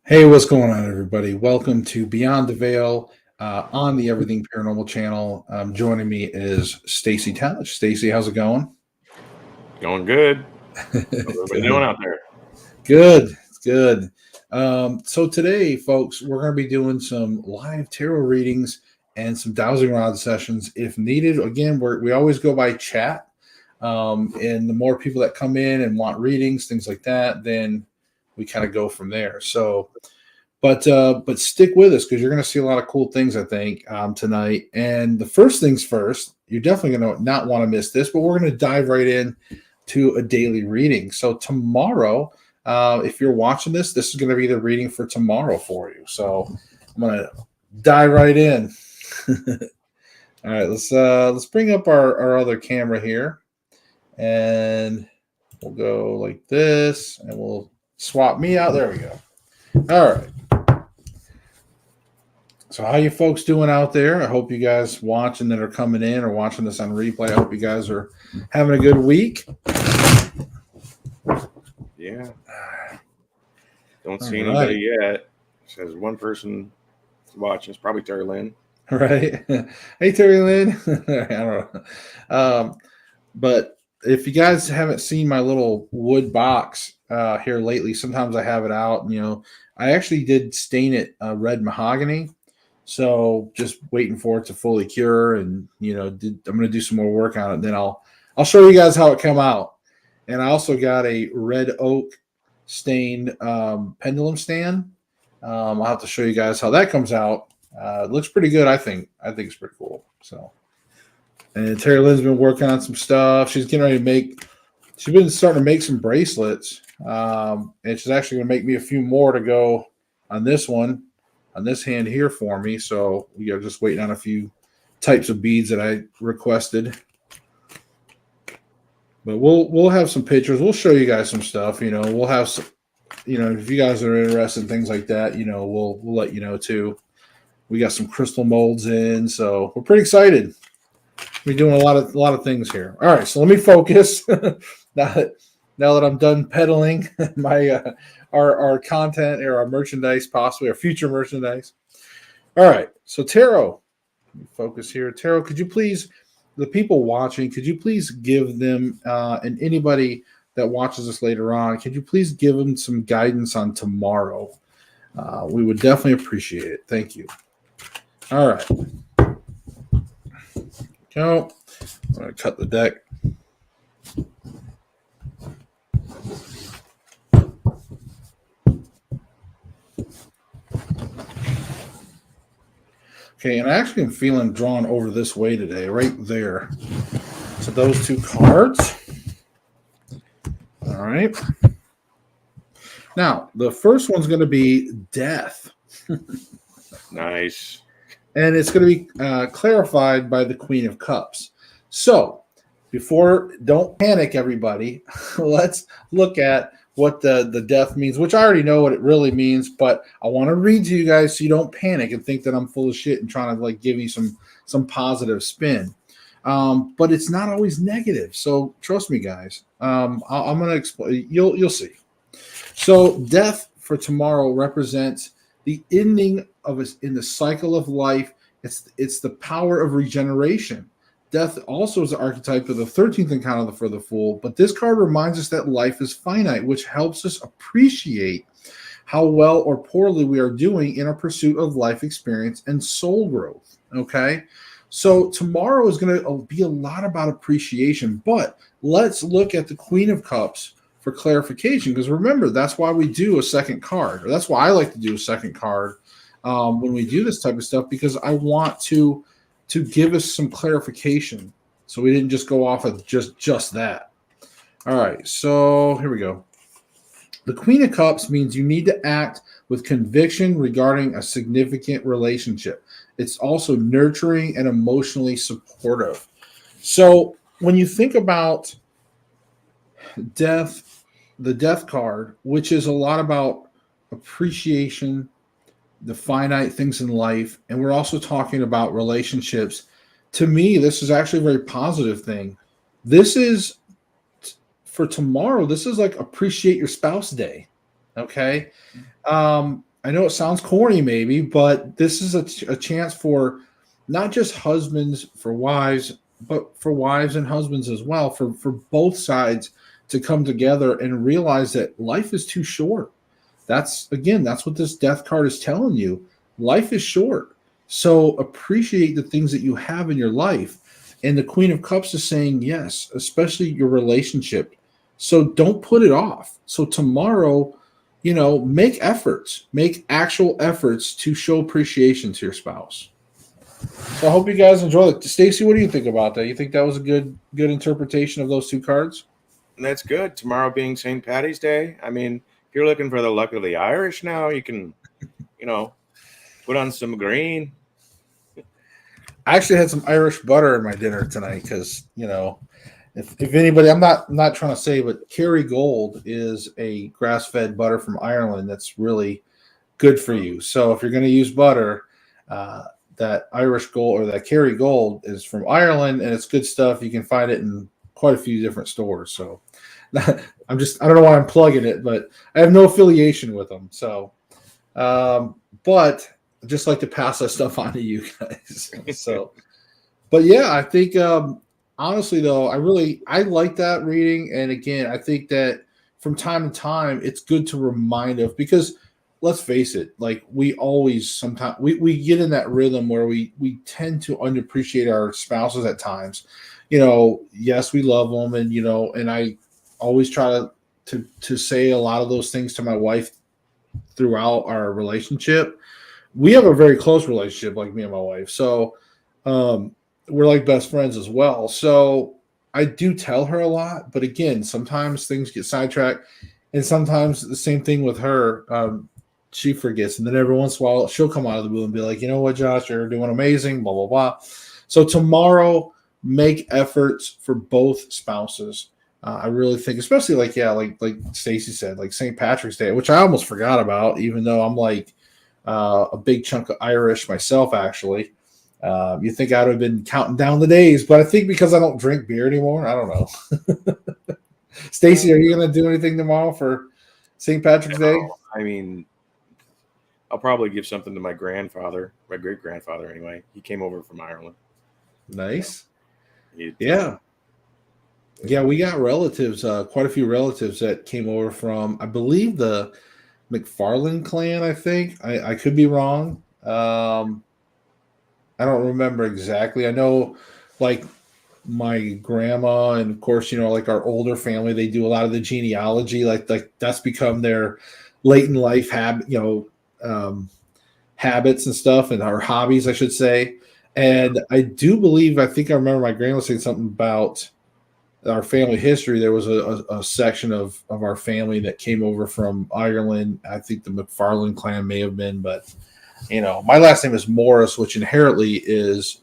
Hey, what's going on, everybody? Welcome to Beyond the Veil on the Everything Paranormal channel. Joining me is Stacy Tallich. Stacy, how's it going? Going good. How's everybody doing Good. out there? Good. It's good. So today, folks, we're going to be doing some live tarot readings and some Dowsing Rod sessions if needed. Again, we always go by chat. And the more people that come in and want readings, things like that, then we kind of go from there. So but stick with us because you're going to see a lot of cool things, I think, tonight. And the first things first, you're definitely going to not want to miss this, but we're going to dive right in to a daily reading. So tomorrow, if you're watching this, this is going to be the reading for tomorrow for you. So I'm going to dive right in. All right, let's bring up our other camera here, and we'll go like this, and we'll swap me out. There we go. All right. So how you folks doing out there? I hope you guys watching that are coming in or watching this on replay. I hope you guys are having a good week. Yeah. Don't see anybody yet. Says one person watching. It's probably Terry Lynn. Right. Hey, Terry Lynn. I don't know. But if you guys haven't seen my little wood box here lately, sometimes I have it out. I actually did stain it red mahogany. So just waiting for it to fully cure, and I'm going to do some more work on it. Then I'll show you guys how it came out. And I also got a red oak stained pendulum stand. I'll have to show you guys how that comes out. It looks pretty good, I think. I think it's pretty cool. So, and Terry Lynn's been working on some stuff. She's getting ready to make. She's been starting to make some bracelets, and she's actually going to make me a few more to go on this one. On this hand here for me, so we are just waiting on a few types of beads that I requested. But we'll have some pictures. We'll show you guys some stuff. We'll have some. If you guys are interested in things like that, we'll let you know too. We got some crystal molds in, so we're pretty excited. We're doing a lot of things here. All right, so let me focus now that I'm done peddling my our content or our merchandise, possibly our future merchandise. All right, so tarot. Let me focus here. Tarot, could you please, the people watching, could you please give them and anybody that watches this later on, could you please give them some guidance on tomorrow? We would definitely appreciate it. Thank you. All right. Go. I'm going to cut the deck. Okay, and I actually am feeling drawn over this way today, right there. So those two cards. All right. Now, the first one's going to be death. Nice. And it's going to be clarified by the Queen of Cups. So, don't panic, everybody. Let's look at what the death means, which I already know what it really means, but I want to read to you guys so you don't panic and think that I'm full of shit and trying to give you some positive spin. But it's not always negative. So trust me, guys. I'm going to explain. You'll see. So death for tomorrow represents the ending of us in the cycle of life. It's the power of regeneration. Death also is the archetype of the 13th encounter for the Fool, but this card reminds us that life is finite, which helps us appreciate how well or poorly we are doing in our pursuit of life experience and soul growth. Okay, so tomorrow is going to be a lot about appreciation, but let's look at the Queen of Cups for clarification, because remember, that's why we do a second card, or that's why I like to do a second card when we do this type of stuff, because I want to give us some clarification, so we didn't just go off of just that. All right, so here we go. The Queen of Cups means you need to act with conviction regarding a significant relationship. It's also nurturing and emotionally supportive. So when you think about death, the death card, which is a lot about appreciation, the finite things in life, and we're also talking about relationships. To me, this is actually a very positive thing. This is for tomorrow. This is like appreciate your spouse day. Okay. I know it sounds corny maybe, but this is a chance for not just husbands for wives, but for wives and husbands as well, for both sides to come together and realize that life is too short. That's what this death card is telling you. Life is short. So appreciate the things that you have in your life. And the Queen of Cups is saying yes, especially your relationship. So don't put it off. So tomorrow, make efforts, make actual efforts to show appreciation to your spouse. So I hope you guys enjoy it. Stacy, what do you think about that? You think that was a good interpretation of those two cards? That's good. Tomorrow being St. Patty's Day. I mean, if you're looking for the luck of the Irish now, you can, put on some green. I actually had some Irish butter in my dinner tonight because, if anybody, I'm not trying to say, but Kerry Gold is a grass-fed butter from Ireland that's really good for you. So if you're going to use butter, that Irish Gold or that Kerry Gold is from Ireland and it's good stuff. You can find it in quite a few different stores. So I don't know why I'm plugging it, but I have no affiliation with them. So, but I just like to pass that stuff on to you guys. So, but yeah, I think, honestly though, I like that reading. And again, I think that from time to time, it's good to remind of, because let's face it, like we always sometimes we get in that rhythm where we tend to underappreciate our spouses at times. Yes, we love them, and and I always try to say a lot of those things to my wife throughout our relationship. We have a very close relationship, like me and my wife. So we're like best friends as well. So I do tell her a lot, but again, sometimes things get sidetracked, and sometimes the same thing with her. She forgets, and then every once in a while she'll come out of the blue and be like, "You know what, Josh, you're doing amazing." Blah blah blah. So tomorrow, make efforts for both spouses. I really think, especially like Stacy said, like St. Patrick's Day, which I almost forgot about, even though I'm like a big chunk of Irish myself. Actually, you think I would have been counting down the days, but I think because I don't drink beer anymore, I don't know. Stacy, are you going to do anything tomorrow for St. Patrick's Day? I mean, I'll probably give something to my grandfather, my great grandfather. Anyway, he came over from Ireland. Nice. Yeah. Yeah, we got relatives, quite a few relatives that came over from, I believe, the McFarland clan. I think I could be wrong. I don't remember exactly. I know, like my grandma, and of course, like our older family, they do a lot of the genealogy. Like that's become their late in life habits and stuff, and our hobbies, I should say. And I think I remember my grandma saying something about our family history. There was a section of our family that came over from Ireland. I think the McFarland clan may have been, but my last name is Morris, which inherently is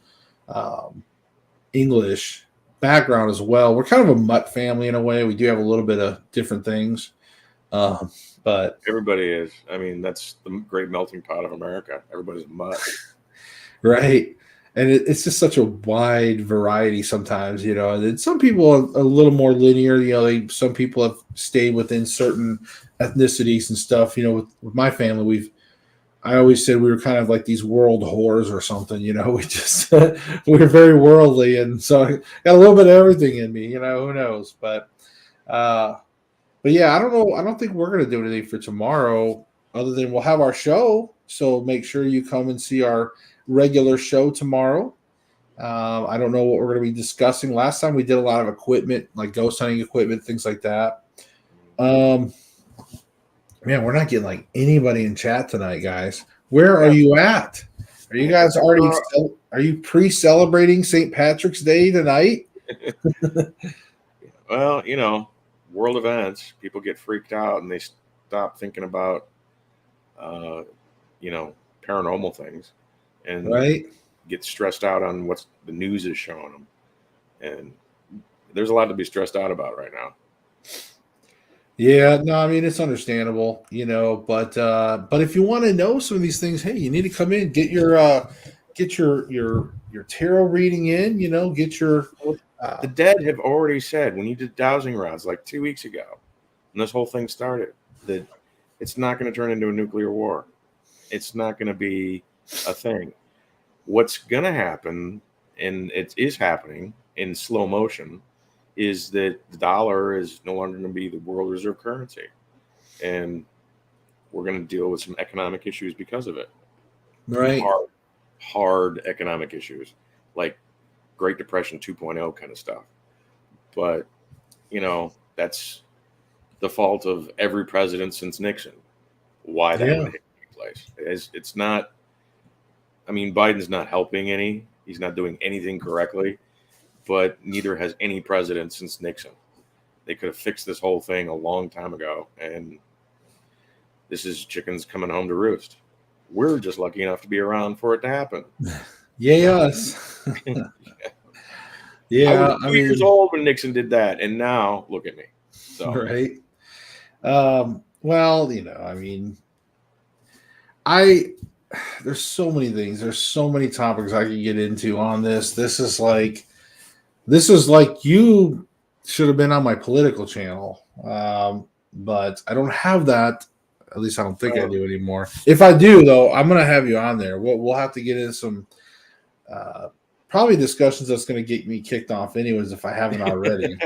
English background as well. We're kind of a mutt family in a way. We do have a little bit of different things, but everybody is. I mean, that's the great melting pot of America. Everybody's a mutt, right? And it's just such a wide variety sometimes, and some people are a little more linear. Some people have stayed within certain ethnicities and stuff. With my family, I always said we were kind of like these world whores or something. We just we're very worldly, and so I got a little bit of everything in me. Who knows? But yeah, I don't know. I don't think we're gonna do anything for tomorrow, other than we'll have our show. So make sure you come and see our regular show tomorrow. I don't know what we're going to be discussing. Last time we did a lot of equipment, like ghost hunting equipment, things like that. Man, we're not getting like anybody in chat tonight, guys. Where are you at? Are you guys already? Are you pre-celebrating St. Patrick's Day tonight? Well, world events. People get freaked out and they stop thinking about, paranormal things, and right, get stressed out on what the news is showing them. And there's a lot to be stressed out about right now. Yeah, no, I mean it's understandable, but if you want to know some of these things, hey, you need to come in, get your tarot reading in, get your the dead have already said when you did Dowsing Rods like 2 weeks ago, and this whole thing started, that it's not going to turn into a nuclear war. It's not going to be a thing. What's going to happen, and it is happening in slow motion, is that the dollar is no longer going to be the world reserve currency. And we're going to deal with some economic issues because of it. Right. Hard economic issues, like Great Depression 2.0 kind of stuff. But, that's the fault of every president since Nixon. Why that would take place. It's not, Biden's not helping any. He's not doing anything correctly, but neither has any president since Nixon. They could have fixed this whole thing a long time ago, and this is chickens coming home to roost. We're just lucky enough to be around for it to happen. Yay us. Yeah, I was 2 years old when Nixon did that, and now look at me. So. Right. There's so many things. There's so many topics I could get into on this. This is like you should have been on my political channel. But I don't have that. At least I don't think I do anymore. If I do, though, I'm going to have you on there. We'll have to get into some probably discussions that's going to get me kicked off anyways if I haven't already.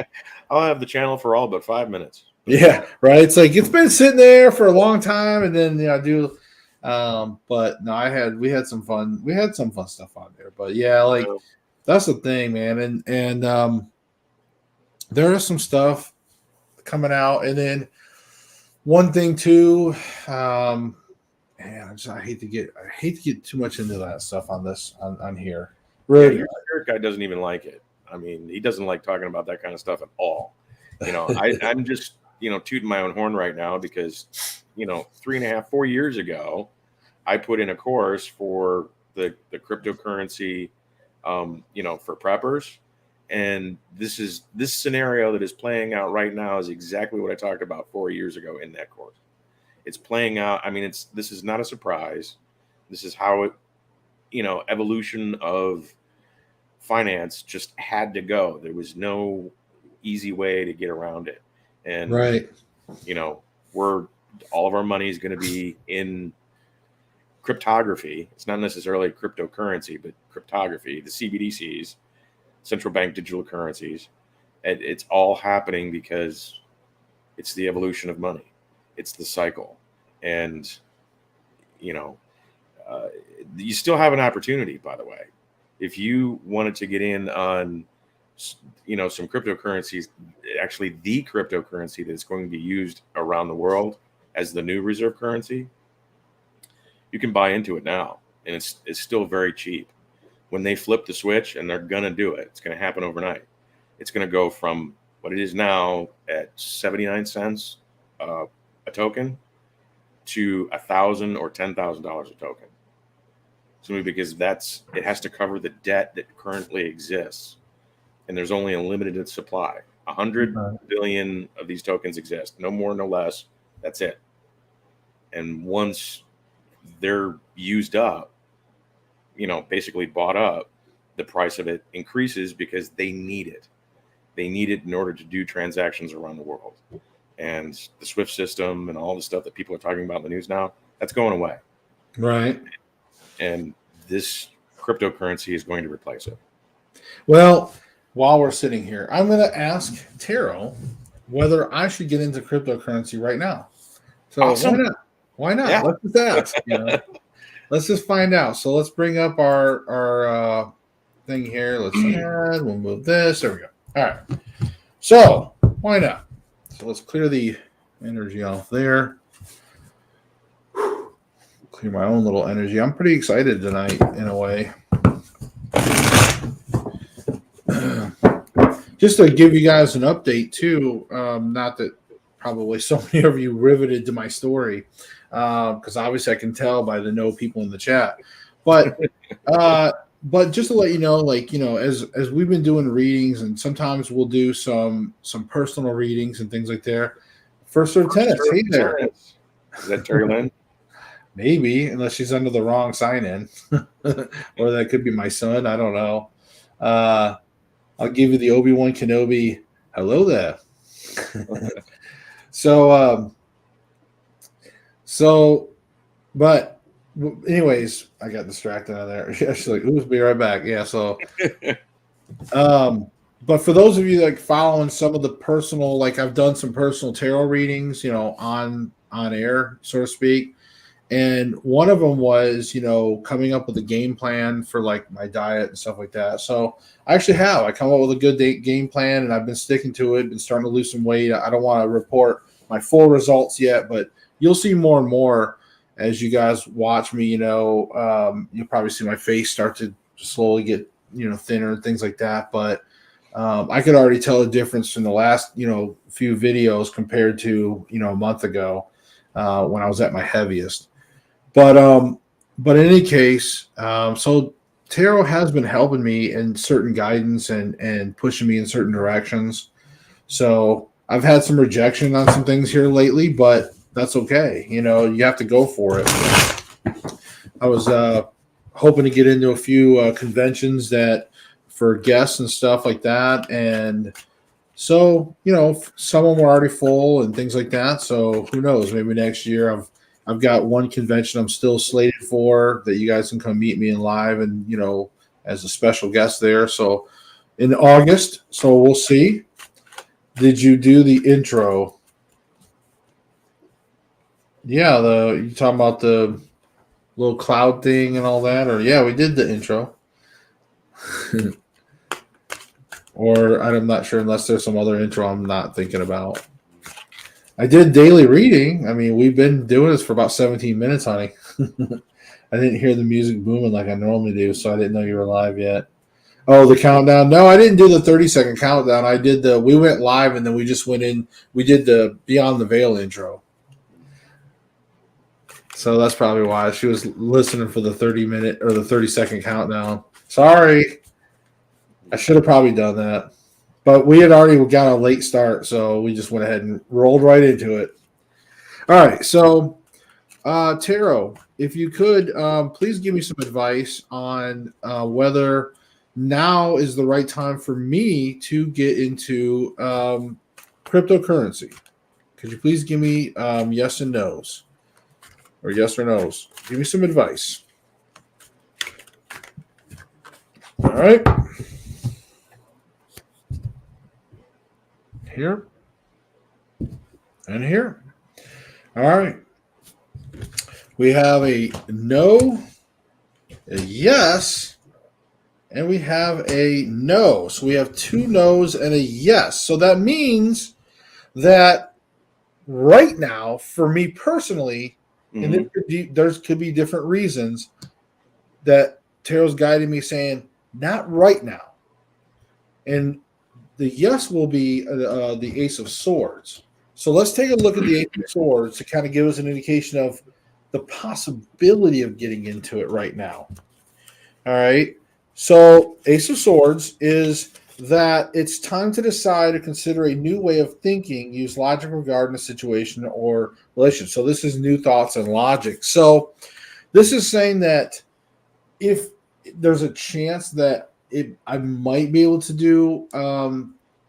I'll have the channel for all but 5 minutes. Yeah, right. It's like it's been sitting there for a long time, and then I do. But no, we had some fun. We had some fun stuff on there. But yeah, like that's the thing, man. And there is some stuff coming out, and then one thing too. Man, I hate to get too much into that stuff on here. Really, your guy doesn't even like it. He doesn't like talking about that kind of stuff at all. I'm just tooting my own horn right now because 3.5, 4 years ago, I put in a course for the cryptocurrency, for preppers, and this scenario that is playing out right now is exactly what I talked about 4 years ago in that course. It's playing out. This is not a surprise. This is how it, evolution of finance just had to go. There was no easy way to get around it. And, right. All of our money is going to be in cryptography. It's not necessarily cryptocurrency, but cryptography, the CBDCs, central bank digital currencies. And it's all happening because it's the evolution of money. It's the cycle. And, you still have an opportunity, by the way. If you wanted to get in on, some cryptocurrencies, actually the cryptocurrency that's going to be used around the world as the new reserve currency, you can buy into it now. And it's still very cheap. When they flip the switch, and they're going to do it, it's going to happen overnight. It's going to go from what it is now at 79 cents a token to $1,000 or $10,000 a token. Simply because it has to cover the debt that currently exists. And there's only a limited supply. 100 billion of these tokens exist. No more, no less. That's it. And once they're used up, basically bought up, the price of it increases because they need it. They need it in order to do transactions around the world. And the SWIFT system and all the stuff that people are talking about in the news now, that's going away. Right. And this cryptocurrency is going to replace it. Well, while we're sitting here, I'm going to ask Taro whether I should get into cryptocurrency right now. So awesome. Why not? Yeah. Let's just ask. Let's just find out. So let's bring up our thing here. Let's add. We'll move this. There we go. All right. So why not? So let's clear the energy off there. Clear my own little energy. I'm pretty excited tonight in a way. Just to give you guys an update too, not that probably so many of you riveted to my story, because obviously I can tell by the people in the chat. But just to let you know, as we've been doing readings, and sometimes we'll do some personal readings and things like that. First Serve Tennis, hey there. Is that Terry Lynn? Maybe, unless she's under the wrong sign-in. Or that could be my son. I don't know. I'll give you the Obi-Wan Kenobi. Hello there. But anyways, I got distracted on there. She's like, "Ooh, be right back." Yeah. So, um, but for those of you like following some of the personal, like I've done some personal tarot readings, on air, so to speak. And one of them was, coming up with a game plan for like my diet and stuff like that. So I actually have. I come up with a good game plan, and I've been sticking to it. Been starting to lose some weight. I don't want to report my full results yet, but you'll see more and more as you guys watch me. You'll probably see my face start to slowly get thinner and things like that. But I could already tell a difference in the last few videos compared to a month ago when I was at my heaviest. But in any case, so tarot has been helping me in certain guidance and pushing me in certain directions. So I've had some rejection on some things here lately, but that's okay. You have to go for it. I was hoping to get into a few conventions that for guests and stuff like that, and so some of them were already full and things like that. So who knows? Maybe next year I've got one convention I'm still slated for that you guys can come meet me in live and as a special guest there. So in August. So we'll see. Did you do the intro? Yeah, you talking about the little cloud thing and all that, or yeah, we did the intro. Or I'm not sure unless there's some other intro I'm not thinking about. I did daily reading. I mean, we've been doing this for about 17 minutes, honey. I didn't hear the music booming like I normally do, so I didn't know you were live yet. Oh, the countdown. No, I didn't do the 30-second countdown. We went live and then we just went in. We did the BeyondDeVeil intro. So that's probably why she was listening for the 30-minute or the 30-second countdown. Sorry. I should have probably done that. But we had already got a late start, so we just went ahead and rolled right into it. All right, so Tarot, if you could, please give me some advice on whether now is the right time for me to get into cryptocurrency. Could you please give me yes and no's, or yes or no's? Give me some advice. All right. Here and here. All right. We have a no, a yes, and we have a no. So we have two no's and a yes. So that means that right now, for me personally, and there could be different reasons that Tarot's guiding me saying, not right now. And the yes will be the Ace of Swords. So let's take a look at the Ace of Swords to kind of give us an indication of the possibility of getting into it right now. All right. So Ace of Swords is that it's time to decide or consider a new way of thinking, use logic regarding a situation or relation. So this is new thoughts and logic. So this is saying that if there's a chance that I might be able to do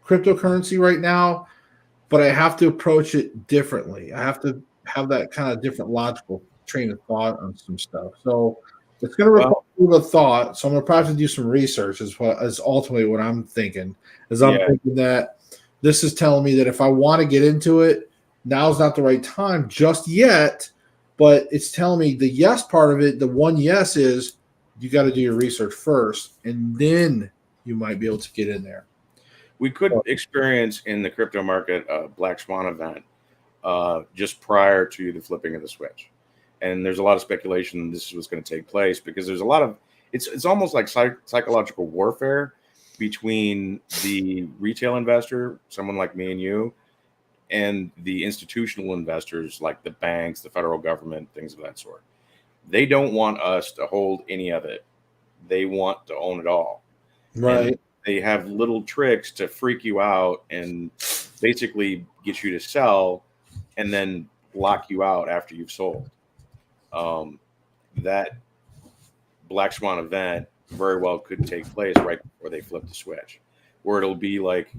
cryptocurrency right now, but I have to approach it differently. I have to have that kind of different logical train of thought on some stuff. So it's going to require a thought. So I'm going to probably have to do some research. Is ultimately what I'm thinking. I'm thinking that this is telling me that if I want to get into it, now's not the right time just yet. But it's telling me the yes part of it. The one yes is you got to do your research first, and then you might be able to get in there. We could experience in the crypto market a black swan event just prior to the flipping of the switch. And there's a lot of speculation this is what's going to take place because there's a lot of it's almost like psychological warfare between the retail investor, someone like me and you, and the institutional investors like the banks, the federal government, things of that sort. They don't want us to hold any of it. They want to own it all. Right. And they have little tricks to freak you out and basically get you to sell and then lock you out after you've sold. That black swan event very well could take place right before they flip the switch, where it'll be like,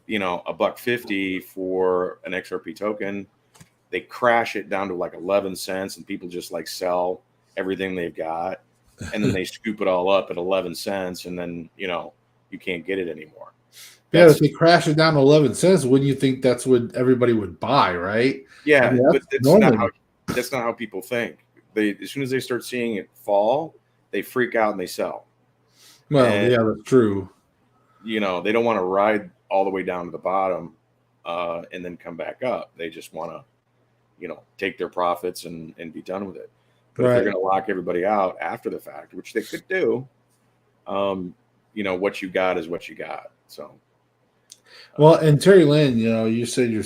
$1.50 for an XRP token. They crash it down to like 11 cents and people just like sell everything they've got, and then they scoop it all up at 11 cents, and then you can't get it anymore. Yeah, if they crash it down to 11 cents, wouldn't you think that's what everybody would buy, right? Yeah, I mean, but that's not how people think. As soon as they start seeing it fall, they freak out and they sell. Well, yeah, that's true. They don't want to ride all the way down to the bottom and then come back up. They just want to, take their profits and be done with it. But if they're going to lock everybody out after the fact, which they could do, what you got is what you got. So. Well, and Terry Lynn, you said you're,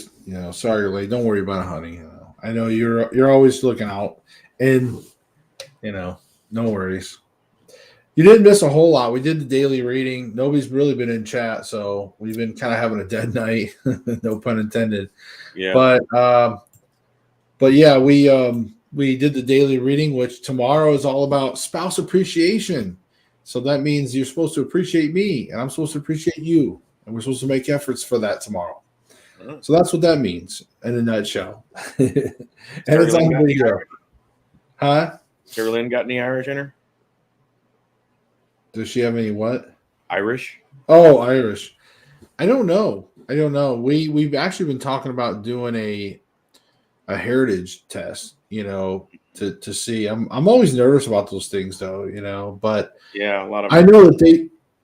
sorry you're late. Don't worry about it, honey. I know you're always looking out, and no worries. You didn't miss a whole lot. We did the daily reading. Nobody's really been in chat, so we've been kind of having a dead night. No pun intended. Yeah. But yeah, we did the daily reading, which tomorrow is all about spouse appreciation. So that means you're supposed to appreciate me, and I'm supposed to appreciate you. And we're supposed to make efforts for that tomorrow. So that's what that means in a nutshell. And it's on video. Huh? Carolyn got any Irish in her? Does she have any what? Irish? Oh, Irish. I don't know. We've actually been talking about doing a heritage test, to see. I'm always nervous about those things though, but yeah, a lot of I know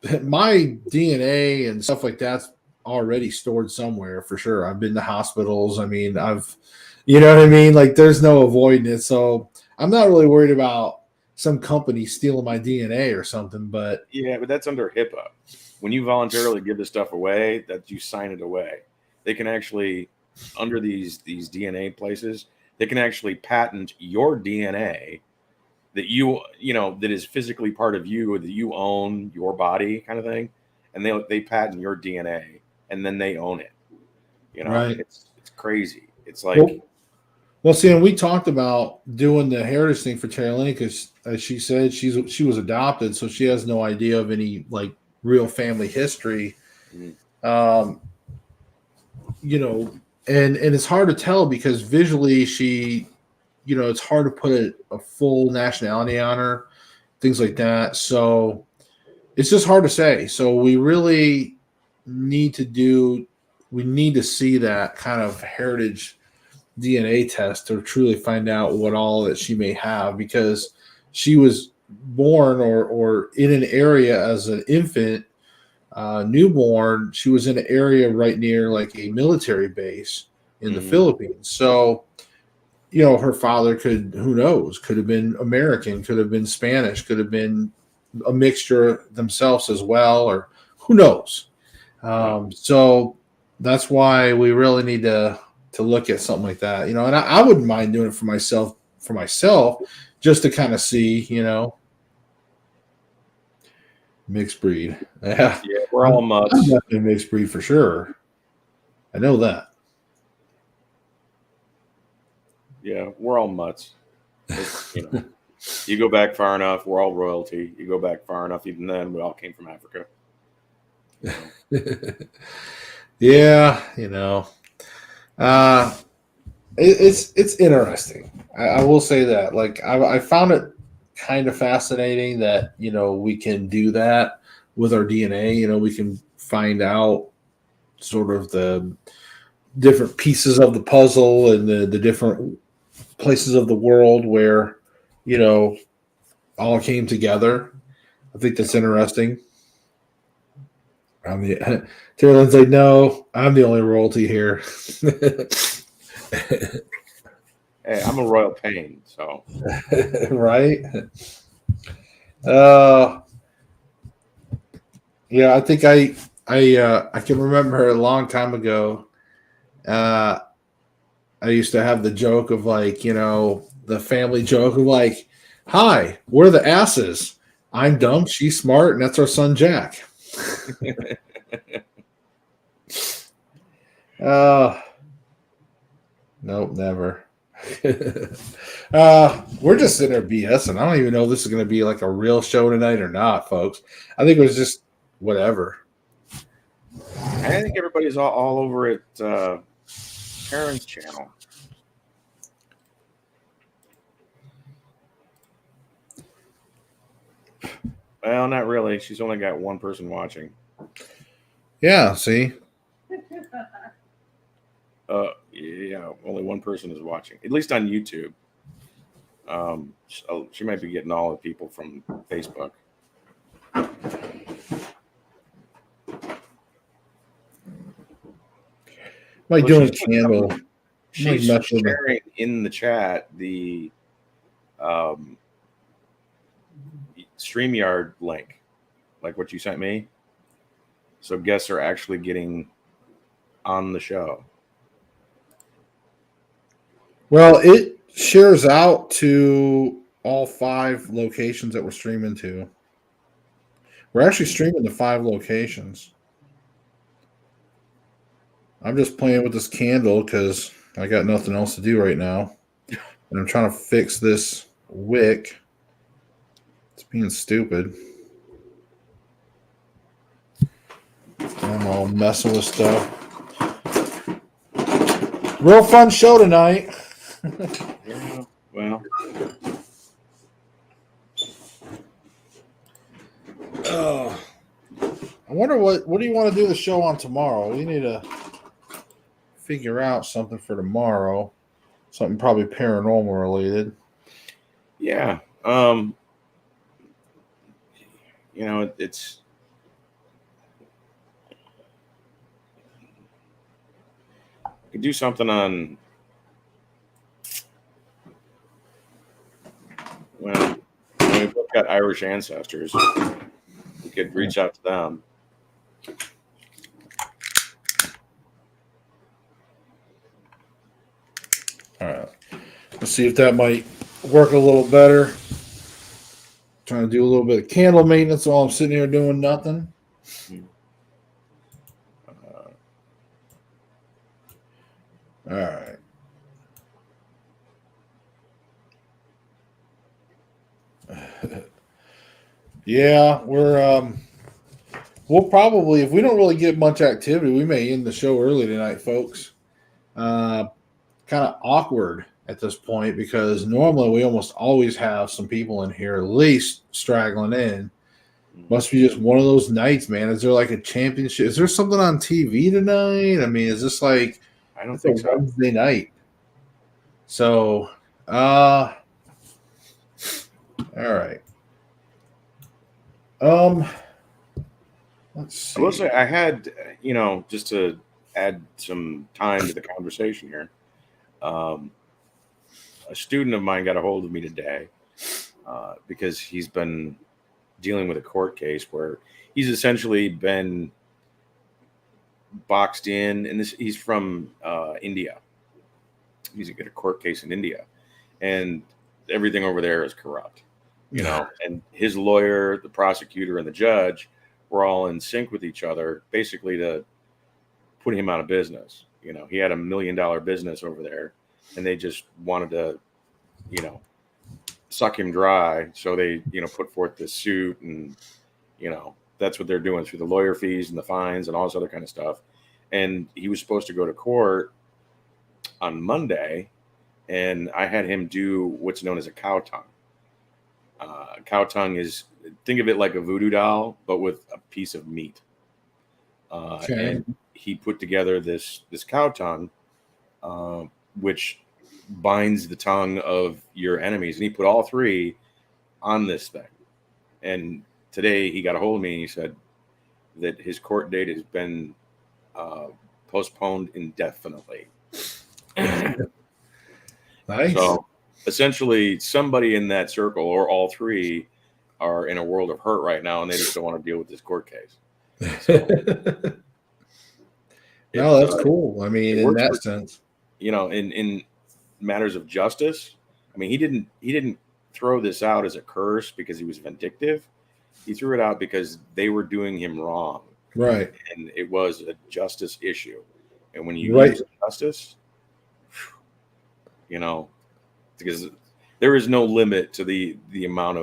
that my DNA and stuff like that's already stored somewhere for sure. I've been to hospitals. I mean, you know what I mean? Like there's no avoiding it. So I'm not really worried about some company stealing my DNA or something, but yeah, but that's under HIPAA. When you voluntarily give this stuff away, that you sign it away. They can actually, under these DNA places, they can actually patent your DNA that that is physically part of you, that you own your body kind of thing. And they patent your DNA and then they own it. Right. It's crazy. It's like, well, see, and we talked about doing the heritage thing for Terry Lynn because, as she said, she was adopted, so she has no idea of any like real family history. And it's hard to tell because visually she, it's hard to put a full nationality on her, things like that. So it's just hard to say. So we really need to see that kind of heritage DNA test to truly find out what all that she may have, because she was born or in an area as an infant, newborn. She was in an area right near like a military base in the Philippines. So, her father could have been American, could have been Spanish, could have been a mixture themselves as well, or who knows. So that's why we really need to look at something like that, and I wouldn't mind doing it for myself, just to kind of see, mixed breed. Yeah, we're all mutts. I'm definitely mixed breed for sure. I know that. Yeah, we're all mutts. You go back far enough, we're all royalty. You go back far enough, even then, we all came from Africa. Yeah, it's interesting. I will say that. Like I found it kind of fascinating that we can do that with our DNA. We can find out sort of the different pieces of the puzzle and the different places of the world where all came together. I think that's interesting. Carolyn's like, no, I'm the only royalty here. Hey, I'm a royal pain, so right. Yeah, I think I can remember a long time ago. I used to have the joke of like, the family joke of like, hi, we're the asses. I'm dumb, she's smart, and that's our son Jack. Nope, never. We're just sitting there BSing. I don't even know if this is going to be like a real show tonight or not, folks. I think it was just whatever. I think everybody's all over at Karen's channel. Well, not really. She's only got one person watching. Yeah, see? Yeah, only one person is watching, at least on YouTube. So she might be getting all the people from Facebook. Might Well, doing a candle. she's mess with sharing in the chat the StreamYard link, like what you sent me. So guests are actually getting on the show. Well, it shares out to all 5 locations that we're streaming to. We're actually streaming to 5 locations. I'm just playing with this candle because I got nothing else to do right now. And I'm trying to fix this wick. It's being stupid. I'm all messing with stuff. Real fun show tonight. Yeah, well. Oh. I wonder what do you want to do the show on tomorrow? We need to figure out something for tomorrow. Something probably paranormal related. Yeah. It's you could do something on well, we both got Irish ancestors. We could reach out to them. All right. Let's see if that might work a little better. Trying to do a little bit of candle maintenance while I'm sitting here doing nothing. All right. Yeah, we'll probably, if we don't really get much activity, we may end the show early tonight, folks. Kind of awkward at this point because normally we almost always have some people in here at least straggling in. Must be just one of those nights, man. Is there like a championship? Is there something on TV tonight? I mean, is this like I don't think so. Wednesday night? So, all right. Let's see. I will say I had, just to add some time to the conversation here. A student of mine got a hold of me today because he's been dealing with a court case where he's essentially been boxed in, and he's from India. He's got a court case in India, and everything over there is corrupt, and his lawyer, the prosecutor, and the judge were all in sync with each other, basically to put him out of business. He had $1 million business over there, and they just wanted to, suck him dry. So they, put forth this suit, and, that's what they're doing through the lawyer fees and the fines and all this other kind of stuff. And he was supposed to go to court on Monday, and I had him do what's known as a cow tongue. Cow tongue is, think of it like a voodoo doll, but with a piece of meat. Okay. And he put together this cow tongue, which binds the tongue of your enemies. And he put all 3 on this thing. And today he got a hold of me and he said that his court date has been postponed indefinitely. Nice. So essentially somebody in that circle, or all 3, are in a world of hurt right now, and they just don't want to deal with this court case. So, no, that's cool. I mean, in that sense, in matters of justice, I mean, he didn't throw this out as a curse because he was vindictive. He threw it out because they were doing him wrong, right? And it was a justice issue. And when you Right. use justice, because there is no limit to the amount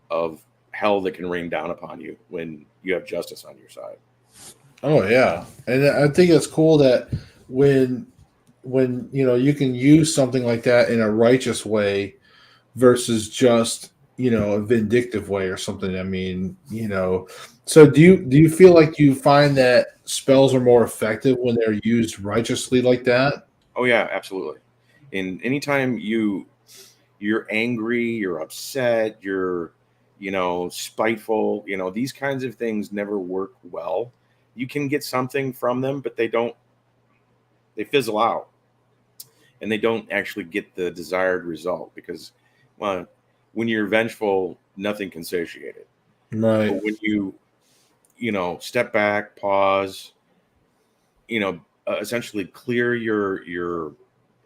of hell that can rain down upon you when you have justice on your side. Oh yeah, and I think it's cool that when you can use something like that in a righteous way versus just a vindictive way or something. I mean, so do you feel like you find that spells are more effective when they're used righteously like that? Oh yeah, absolutely. And anytime you're angry, you're upset, you're spiteful, these kinds of things never work well. You can get something from them, but they fizzle out, and they don't actually get the desired result because, well, when you're vengeful, nothing can satiate it. Right. But when you step back, pause, essentially clear your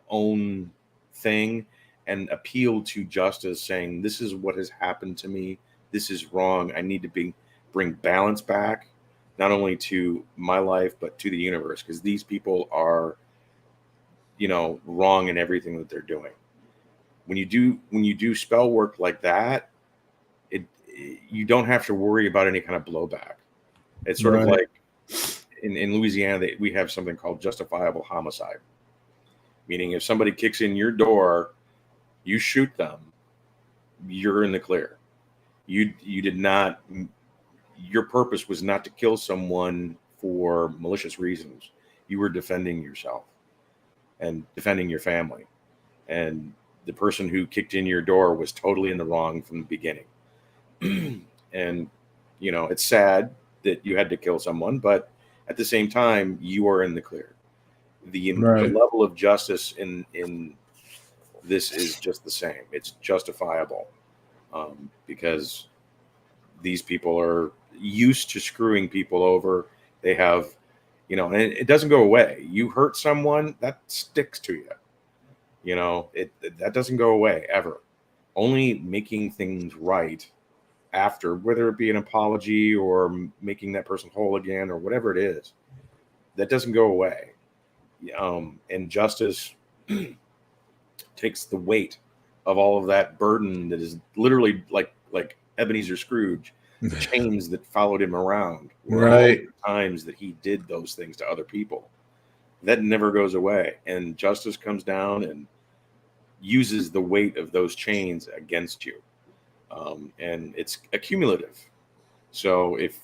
own thing and appeal to justice, saying, this is what has happened to me, this is wrong, I need to bring balance back, not only to my life but to the universe, because these people are wrong in everything that they're doing. When you do spell work like that, it you don't have to worry about any kind of blowback. It's sort of Right. like in Louisiana, we have something called justifiable homicide, meaning if somebody kicks in your door, you shoot them, you're in the clear. You did not. Your purpose was not to kill someone for malicious reasons. You were defending yourself and defending your family. And the person who kicked in your door was totally in the wrong from the beginning. And it's sad that you had to kill someone, but at the same time, you are in the clear. The Right. level of justice in this is just the same. It's justifiable, because these people are used to screwing people over. They have, and it doesn't go away. You hurt someone, that sticks to you. That doesn't go away ever. Only making things right after, whether it be an apology or making that person whole again or whatever it is, that doesn't go away. And justice takes the weight of all of that burden that is literally like Ebenezer Scrooge, the chains that followed him around were all Right. the times that he did those things to other people. That never goes away, and justice comes down and uses the weight of those chains against you, and it's accumulative. So if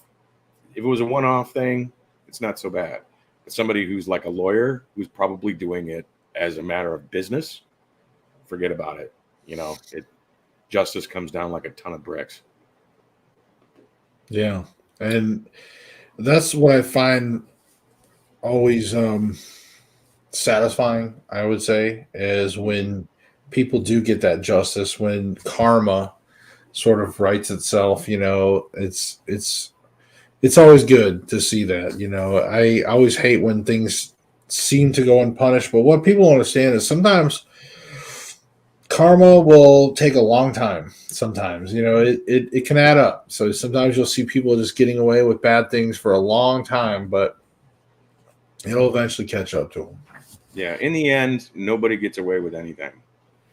it was a one-off thing, it's not so bad. But somebody who's like a lawyer who's probably doing it as a matter of business, forget about it. It justice comes down like a ton of bricks. Yeah. And that's what I find always satisfying, I would say, is when people do get that justice, when karma sort of writes itself. It's always good to see that. I always hate when things seem to go unpunished, but what people don't understand is sometimes karma will take a long time. Sometimes, it can add up. So sometimes you'll see people just getting away with bad things for a long time, but it'll eventually catch up to them. Yeah, in the end, nobody gets away with anything.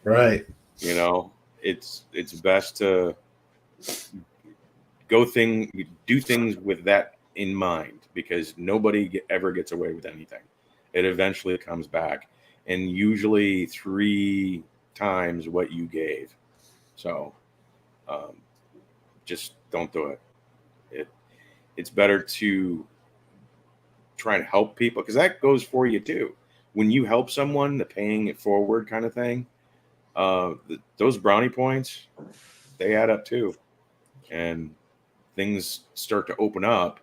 Right. You know, it's best to do things with that in mind, because nobody ever gets away with anything. It eventually comes back, and usually 3 times what you gave. So, um, just don't do it. It it's better to try and help people, because that goes for you too. When you help someone, the paying it forward kind of thing, those brownie points, they add up too, and things start to open up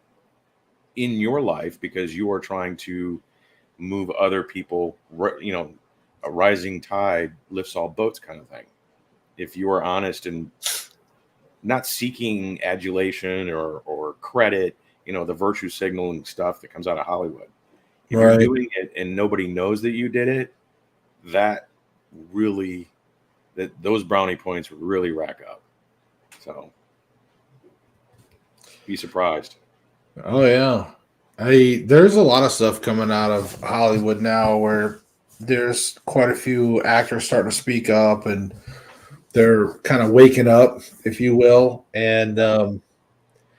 in your life because you are trying to move other people. A rising tide lifts all boats kind of thing. If you are honest and not seeking adulation or credit, the virtue signaling stuff that comes out of Hollywood. If you're Right. doing it and nobody knows that you did it, that really, those brownie points really rack up. So be surprised. Oh yeah. There's a lot of stuff coming out of Hollywood now where there's quite a few actors starting to speak up, and they're kind of waking up, if you will. And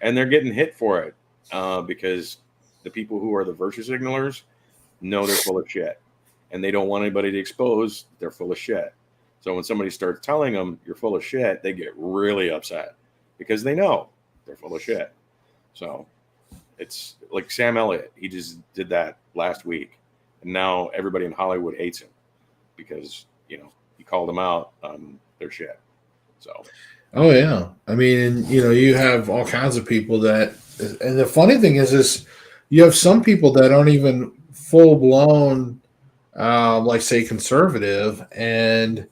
And they're getting hit for it, because the people who are the virtue signalers know they're full of shit, and they don't want anybody to expose they're full of shit. So when somebody starts telling them you're full of shit, they get really upset because they know they're full of shit. So it's like Sam Elliott. He just did that last week. And now everybody in Hollywood hates him because, he called them out on their shit. So. Oh yeah. I mean, you have all kinds of people that, and the funny thing is you have some people that aren't even full blown, like say conservative, and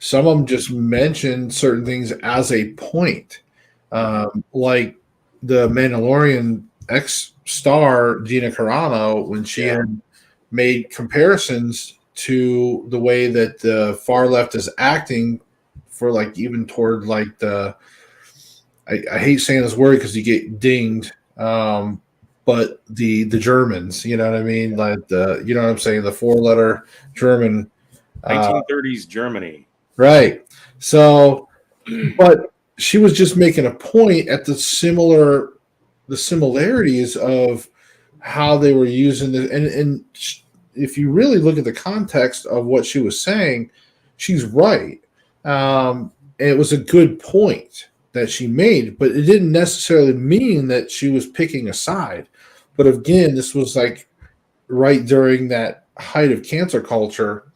some of them just mention certain things as a point, like the Mandalorian ex star Gina Carano when she had made comparisons to the way that the far left is acting for like even toward like I hate saying this word because you get dinged, but the Germans, you know what I mean, like what I'm saying, the 4-letter German, 1930s Germany, right? So, but she was just making a point at the similarities of how they were using the and if you really look at the context of what she was saying, she's right. It was a good point that she made, but it didn't necessarily mean that she was picking a side. But again, this was like right during that height of cancer culture,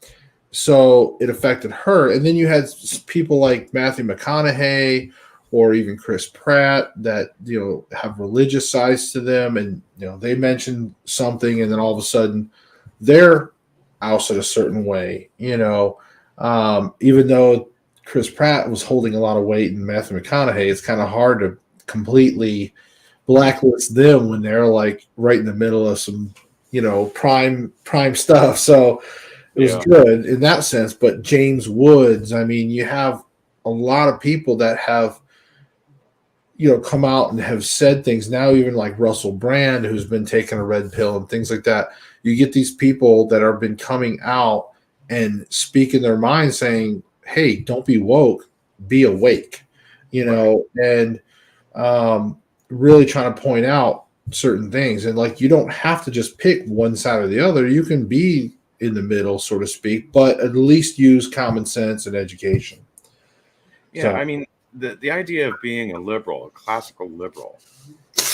so it affected her. And then you had people like Matthew McConaughey or even Chris Pratt that have religious sides to them, and they mention something, and then all of a sudden they're ousted a certain way. Even though Chris Pratt was holding a lot of weight in Matthew McConaughey, it's kind of hard to completely blacklist them when they're like right in the middle of some, prime stuff. So it was good in that sense. But James Woods, I mean, you have a lot of people that have, come out and have said things now, even like Russell Brand, who's been taking a red pill and things like that. You get these people that have been coming out and speaking their mind saying, hey, don't be woke, be awake, and really trying to point out certain things. And like, you don't have to just pick one side or the other. You can be in the middle, so to speak, but at least use common sense and education. Yeah. So, I mean, the idea of being a liberal, a classical liberal,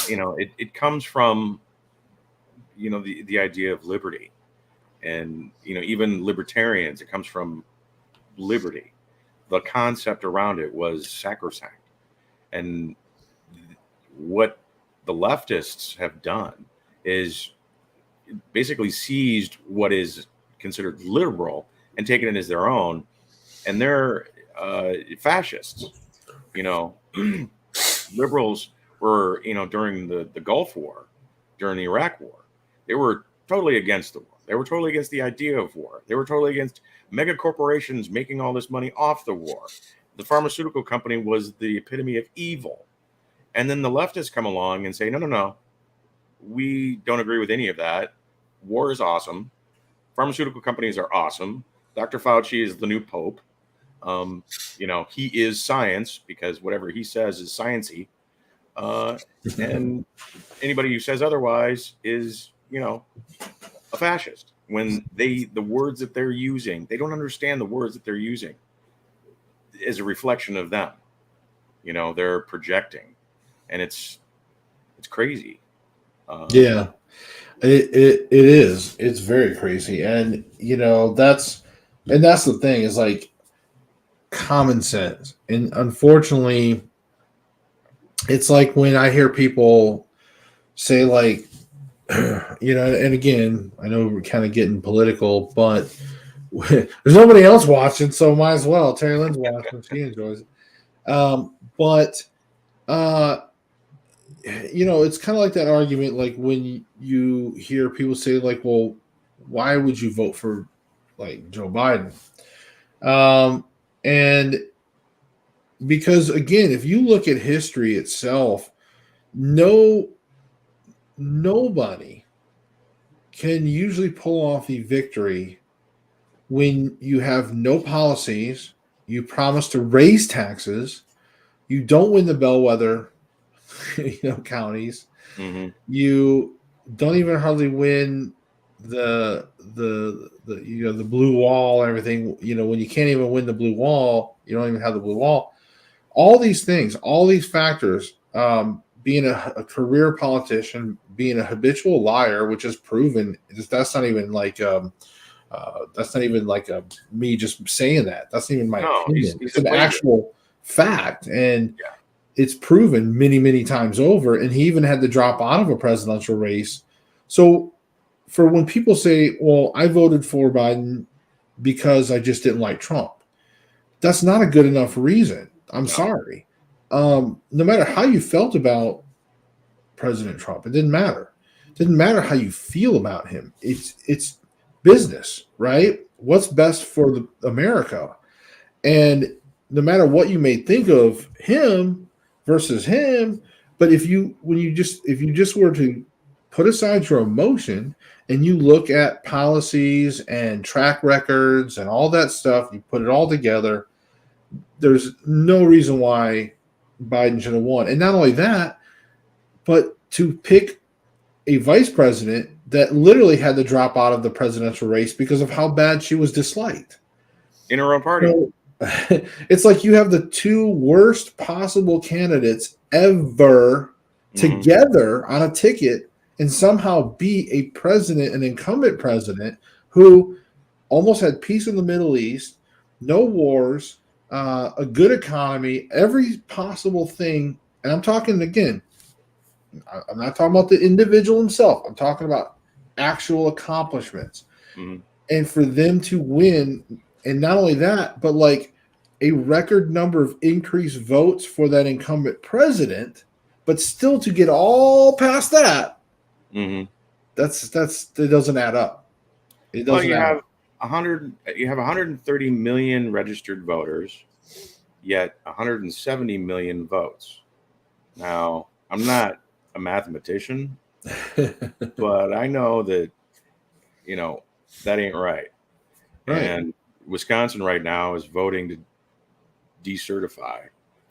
it comes from, the idea of liberty. And, even libertarians, it comes from liberty. The concept around it was sacrosanct. And what the leftists have done is basically seized what is considered liberal and taken it as their own. And they're fascists. Liberals were, during the Gulf War, during the Iraq War, they were totally against the war. They were totally against the idea of war. They were totally against mega corporations making all this money off the war. The pharmaceutical company was the epitome of evil. And then the leftists come along and say, no, we don't agree with any of that. War is awesome. Pharmaceutical companies are awesome. Dr. Fauci is the new pope. He is science because whatever he says is sciencey. And anybody who says otherwise is, a fascist. When the words that they're using, they don't understand the words that they're using as a reflection of them. They're projecting, and it's crazy. Yeah, it is. It's very crazy, and that's the thing is like common sense, and unfortunately, it's like when I hear people say like, and again, I know we're kind of getting political, but there's nobody else watching, so might as well. Terry Lynn's watching; she enjoys it. It's kind of like that argument, like when you hear people say, like, well, why would you vote for like Joe Biden? And because again, if you look at history itself, nobody can usually pull off the victory when you have no policies, you promise to raise taxes, you don't win the bellwether counties, you don't even hardly win the blue wall and everything. When you can't even win the blue wall, you don't even have the blue wall. All these things, all these factors, being a career politician, being a habitual liar, which is proven. That's not even like me just saying that. That's not even my No, opinion. he's It's a an plagiarist. actual fact, and Yeah. it's proven many, many times over. And he even had to drop out of a presidential race. So, for when people say, "Well, I voted for Biden because I just didn't like Trump," that's not a good enough reason. I'm No. sorry. No matter how you felt about President Trump, it didn't matter. It didn't matter how you feel about him. It's business, right? What's best for America, and no matter what you may think of him versus him, but if you just were to put aside your emotion and you look at policies and track records and all that stuff, you put it all together, there's no reason why Biden should have won. And not only that, but to pick a vice president that literally had to drop out of the presidential race because of how bad she was disliked. In her own party. So, it's like you have the two worst possible candidates ever together on a ticket and somehow be a president, an incumbent president who almost had peace in the Middle East, no wars, a good economy, every possible thing. And I'm talking again, I'm not talking about the individual himself. I'm talking about actual accomplishments. Mhm. And for them to win, and not only that, but like a record number of increased votes for that incumbent president, but still to get all past that, that doesn't add up. It Well, doesn't add up. 130 million registered voters, yet 170 million votes. Now, I'm not a mathematician, but I know that that ain't right. Right. And Wisconsin right now is voting to decertify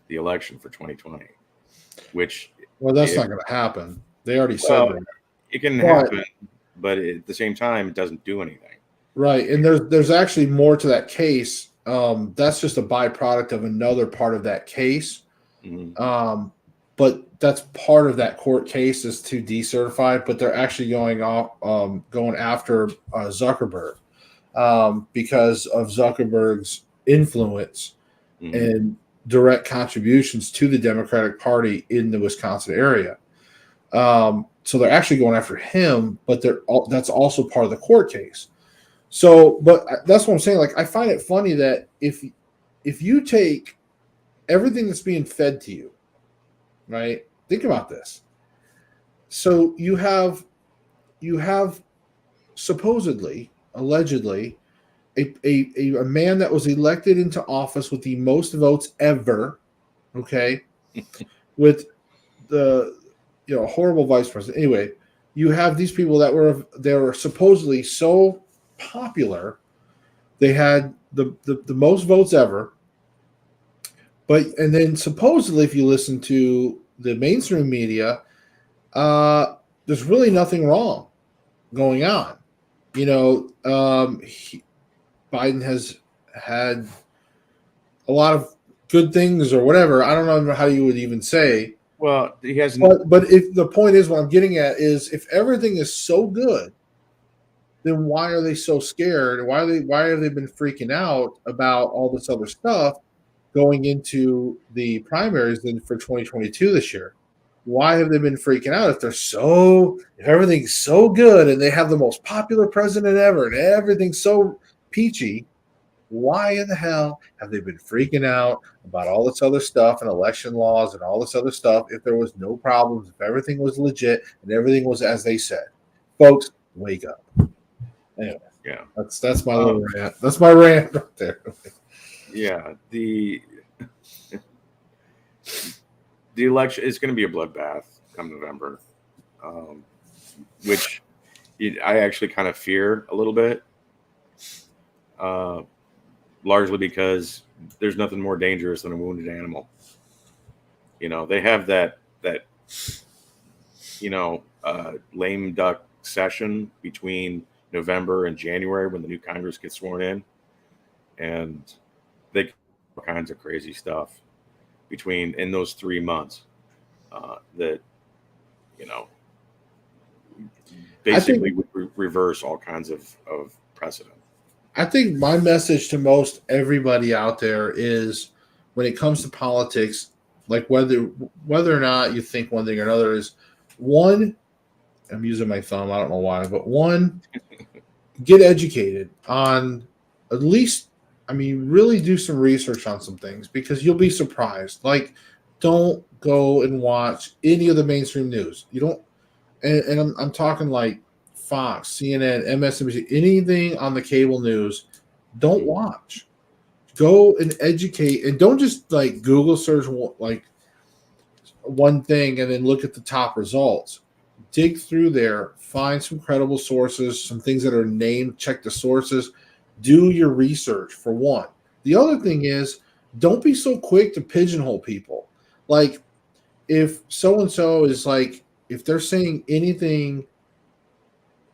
the election for 2020, which that's not going to happen. They already said that. It can happen, but at the same time, it doesn't do anything. Right, and there's actually more to that case. That's just a byproduct of another part of that case. But that's part of that court case is to decertify. But they're actually going after Zuckerberg because of Zuckerberg's influence and direct contributions to the Democratic Party in the Wisconsin area. So they're actually going after him, but that's also part of the court case. So, but that's what I'm saying. Like, I find it funny that if you take everything that's being fed to you, right? Think about this. So you have supposedly, allegedly, a man that was elected into office with the most votes ever, okay, with the horrible vice president. Anyway, you have these people that were supposedly so popular, they had the most votes ever, and then supposedly, if you listen to the mainstream media, there's really nothing wrong going on. Biden has had a lot of good things or whatever. I don't know how you would even say. Well, he has. But if the point is, what I'm getting at is, if everything is so good, then why are they so scared? Why have they been freaking out about all this other stuff going into the primaries for 2022 this year? Why have they been freaking out if everything's so good and they have the most popular president ever and everything's so peachy? Why in the hell have they been freaking out about all this other stuff and election laws and all this other stuff if there was no problems, if everything was legit and everything was as they said? Folks, wake up. Anyway, yeah, that's my little rant. That's my rant right there. Yeah, the election is going to be a bloodbath come November, which I actually kind of fear a little bit, largely because there's nothing more dangerous than a wounded animal. They have that lame duck session between November and January when the new Congress gets sworn in, and they all kinds of crazy stuff between in those 3 months that you know basically would reverse all kinds of precedent. I think my message to most everybody out there is, when it comes to politics, like whether or not you think one thing or another, is one. I'm using my thumb. I don't know why, but one, get educated on, at least, I mean, really do some research on some things, because you'll be surprised. Like, don't go and watch any of the mainstream news. You don't, and I'm talking like Fox, CNN, MSNBC, anything on the cable news. Don't watch. Go and educate, and don't just like Google search like one thing and then look at the top results. Dig through there, find some credible sources, some things that are named, check the sources, do your research for one. The other thing is, don't be so quick to pigeonhole people. Like, if so and so is like, if they're saying anything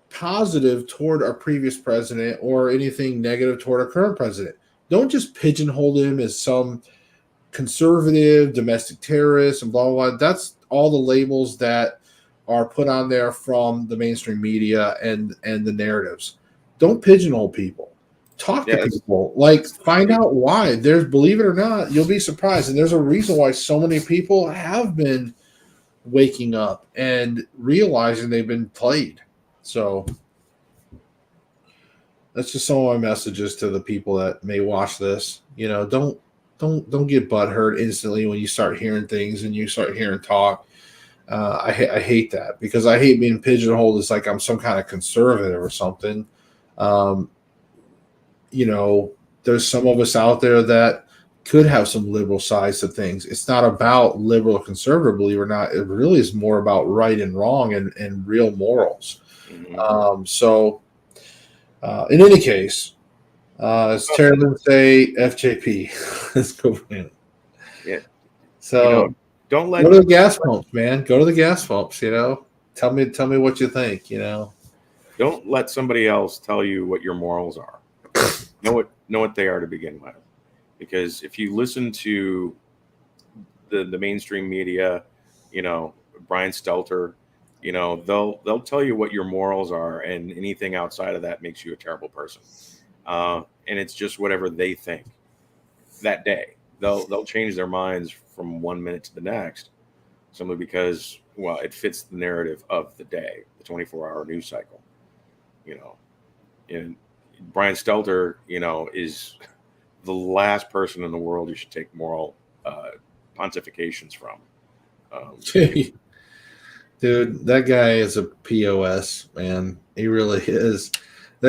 positive toward our previous president or anything negative toward our current president, don't just pigeonhole them as some conservative, domestic terrorist, and blah, blah, blah. That's all the labels that are put on there from the mainstream media and the narratives. Don't pigeonhole people. Talk to people. Like, find out why. There's, believe it or not, you'll be surprised. And there's a reason why so many people have been waking up and realizing they've been played. So that's just some of my messages to the people that may watch this. You know, don't get butthurt instantly when you start hearing things and you start hearing talk. I hate that, because I hate being pigeonholed as like I'm some kind of conservative or something. You know, there's some of us out there that could have some liberal sides to things. It's not about liberal or conservative, believe it or not. It really is more about right and wrong and real morals. So in any case, as Terry would say, FJP. Let's go. Yeah. So don't let go to the gas pumps, man. Go to the gas pumps. You know, tell me what you think. You know, don't let somebody else tell you what your morals are. know what they are to begin with, because if you listen to the mainstream media, you know, Brian Stelter, you know, they'll tell you what your morals are, and anything outside of that makes you a terrible person. And it's just whatever they think that day. They'll change their minds from 1 minute to the next, simply because, well, it fits the narrative of the day, the 24-hour news cycle. You know, and Brian Stelter, you know, is the last person in the world you should take moral pontifications from. Dude, that guy is a POS, man. He really is. I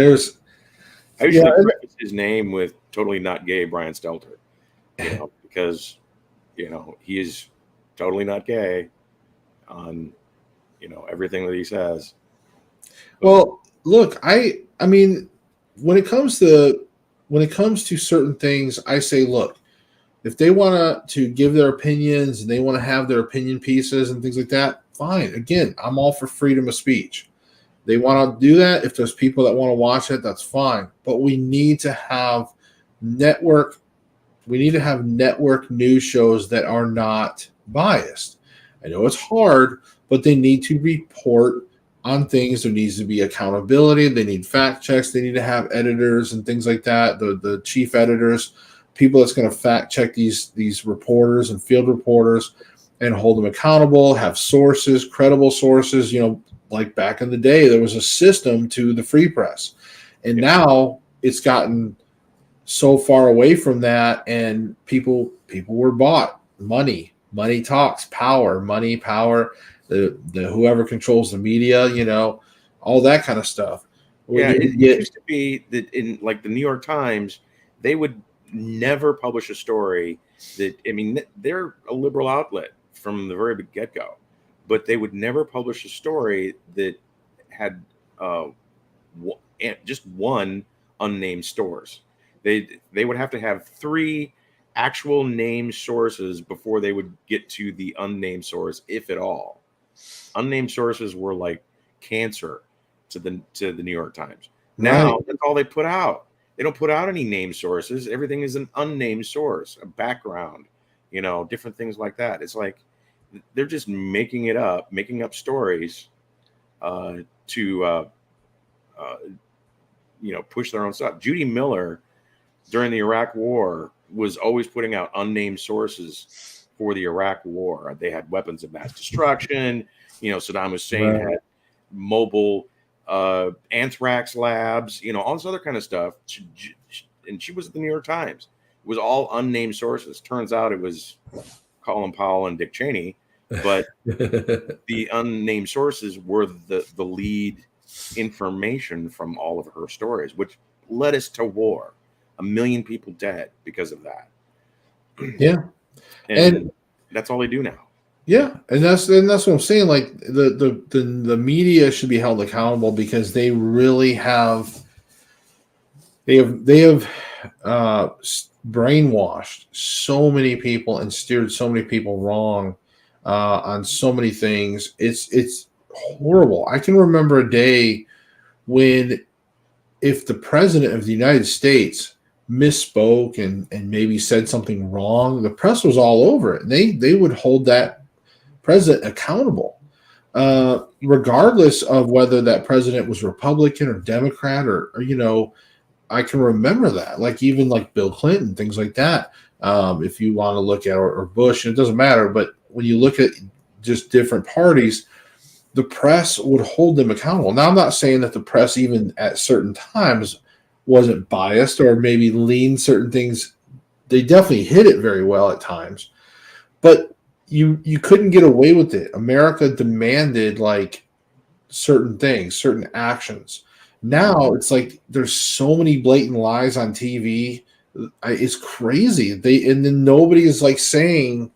usually preface his name with "totally not gay" Brian Stelter, you know, because, you know, he is totally not gay on, you know, everything that he says. Well, look, I mean, when it comes to certain things, I say, look, if they want to give their opinions and they want to have their opinion pieces and things like that, fine. Again, I'm all for freedom of speech. They want to do that. If there's people that want to watch it, that's fine. But we need to have network news shows that are not biased. I know it's hard, but they need to report on things. There needs to be accountability. They need fact checks. They need to have editors and things like that. The chief editors, people that's going to fact check these reporters and field reporters and hold them accountable, have sources, credible sources. You know, like back in the day, there was a system to the free press. And now it's gotten so far away from that, and people were bought. Money talks, power, money, power, the whoever controls the media, you know, all that kind of stuff. It used to be that in like the New York Times, they would never publish a story that, I mean, they're a liberal outlet from the very get-go, but they would never publish a story that had just one unnamed source. They would have to have 3 actual named sources before they would get to the unnamed source, if at all. Unnamed sources were like cancer to the New York Times. Now that's all they put out. They don't put out any named sources. Everything is an unnamed source, a background, different things like that. It's like they're just making up stories to push their own stuff. Judy Miller during the Iraq War was always putting out unnamed sources for the Iraq War. They had weapons of mass destruction. Saddam Hussein had mobile anthrax labs, all this other kind of stuff. And she was at the New York Times. It was all unnamed sources. Turns out it was Colin Powell and Dick Cheney, but the unnamed sources were the lead information from all of her stories, which led us to war. 1 million people dead because of that. Yeah. And that's all they do now. Yeah, and that's what I'm saying. Like the media should be held accountable because they really have brainwashed so many people and steered so many people wrong on so many things. It's horrible. I can remember a day when if the president of the United States misspoke and maybe said something wrong, the press was all over it. They would hold that president accountable, regardless of whether that president was Republican or Democrat or I can remember that, like even like Bill Clinton, things like that. If you want to look at or Bush, it doesn't matter. But when you look at just different parties, the press would hold them accountable. Now, I'm not saying that the press, even at certain times, wasn't biased or maybe leaned certain things. They definitely hit it very well at times, but you couldn't get away with it. America demanded like certain things, certain actions. Now it's like there's so many blatant lies on TV. It's crazy. And then nobody is like saying,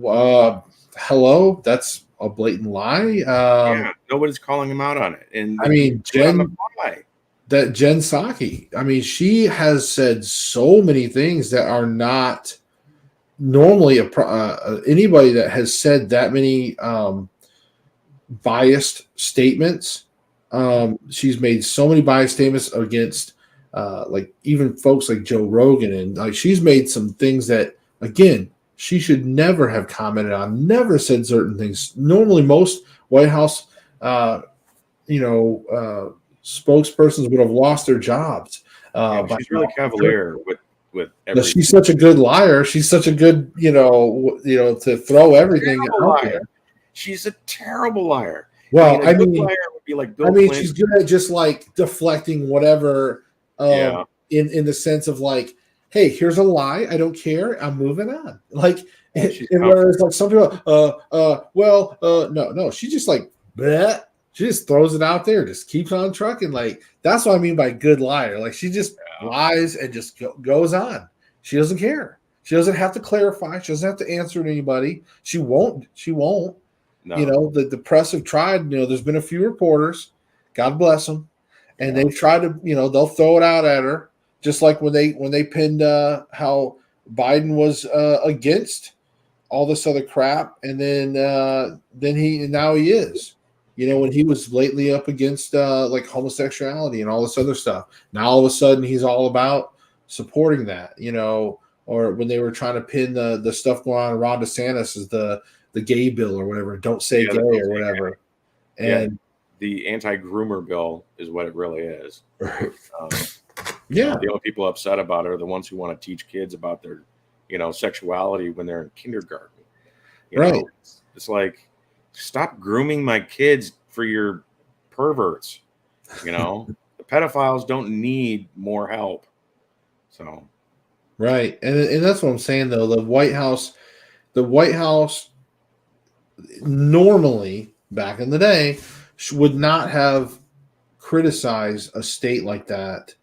"Hello, that's a blatant lie." Nobody's calling him out on it. And I mean, Jen Psaki. I mean, she has said so many things that are not normally anybody that has said that many biased statements. She's made so many biased statements against like even folks like Joe Rogan, and like she's made some things that again she should never have commented on, never said certain things. Normally most White House spokespersons would have lost their jobs. She's really cavalier with everything. She's such a good liar. She's such a good, to throw everything out there. She's a terrible liar. Well, a good liar would be like Bill Clinton. She's good at just like deflecting whatever in the sense of like, hey, here's a lie. I don't care. I'm moving on. Like, whereas like some people, no, she just like, bleh. She just throws it out there, just keeps on trucking. Like, that's what I mean by good liar. Like, she just lies and just goes on. She doesn't care. She doesn't have to clarify. She doesn't have to answer to anybody. She won't. No. The press have tried. There's been a few reporters, God bless them, and they've tried to, they'll throw it out at her, just like when they pinned how Biden was against all this other crap, and then now he is. When he was blatantly up against like homosexuality and all this other stuff. Now all of a sudden he's all about supporting that, or when they were trying to pin the stuff going on around DeSantis is the gay bill or whatever. Don't say gay or whatever. And the anti-groomer bill is what it really is. The only people upset about it are the ones who want to teach kids about their, sexuality when they're in kindergarten. Right. It's like, stop grooming my kids for your perverts. The pedophiles don't need more help. So, right, and that's what I'm saying though. The White House normally back in the day would not have criticized a state like that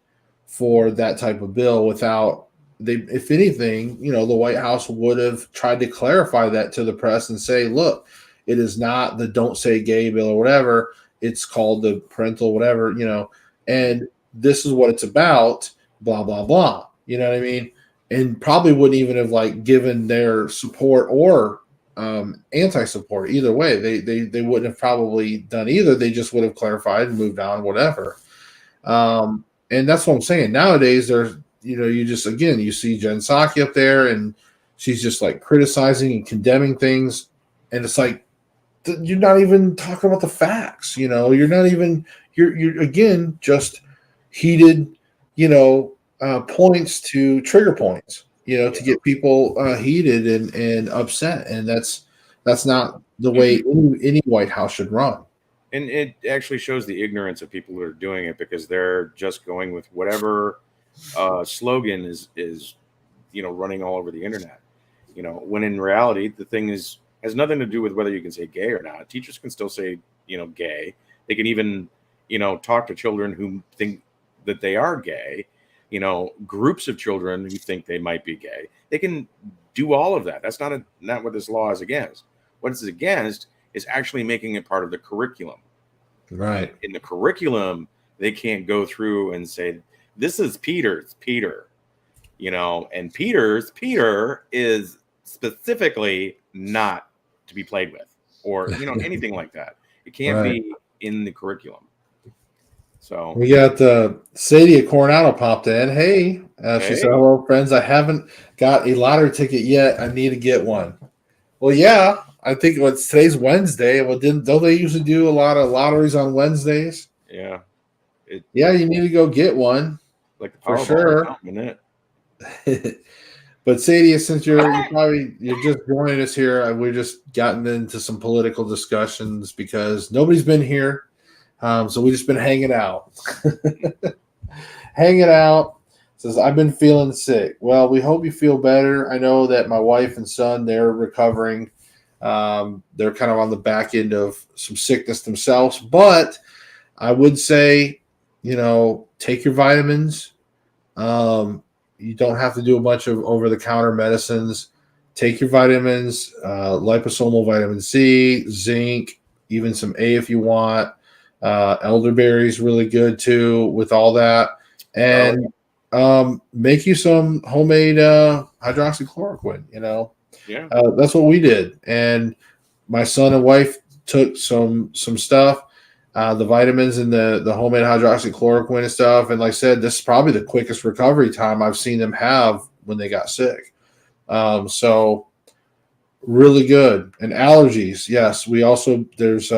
for that type of bill without if anything, the White House would have tried to clarify that to the press and say, look, it is not the don't say gay bill or whatever. It's called the parental whatever, and this is what it's about, blah, blah, blah. You know what I mean? And probably wouldn't even have like given their support or anti-support either way. They wouldn't have probably done either. They just would have clarified and moved on, whatever. And that's what I'm saying. Nowadays, there's, you just, again, you see Jen Psaki up there and she's just like criticizing and condemning things. And it's like, you're not even talking about the facts. You're not even, you're again, just heated, points to trigger points, to get people heated and upset. And that's not the way any White House should run. And it actually shows the ignorance of people that are doing it, because they're just going with whatever slogan is running all over the internet. When in reality, the thing has nothing to do with whether you can say gay or not. Teachers can still say gay. They can even talk to children who think that they are gay. Groups of children who think they might be gay. They can do all of that. That's not what this law is against. What it's against is actually making it part of the curriculum. Right. In the curriculum, they can't go through and say, this is Peter, and Peter is specifically not to be played with, or, anything like that. It can't be in the curriculum. So we got Sadie at Coronado popped in. Hey, she said, hello, friends. I haven't got a lottery ticket yet. I need to get one. Well, yeah. I think today's Wednesday. Well, don't they usually do a lot of lotteries on Wednesdays? Yeah. You need to go get one. Like the for sure. But Sadie, since you're just joining us here, we're just gotten into some political discussions because nobody's been here. So we've just been hanging out. Hanging out. Says, I've been feeling sick. Well, we hope you feel better. I know that my wife and son, they're recovering. They're kind of on the back end of some sickness themselves, but I would say, take your vitamins. You don't have to do a bunch of over-the-counter medicines. Take your vitamins, liposomal vitamin C, zinc, even some A if you want. Elderberry is really good too with all that. And make you some homemade hydroxychloroquine, Yeah. That's what we did. And my son and wife took some stuff, the vitamins and the homemade hydroxychloroquine and stuff. And like I said, this is probably the quickest recovery time I've seen them have when they got sick. So really good. And allergies. Yes. There's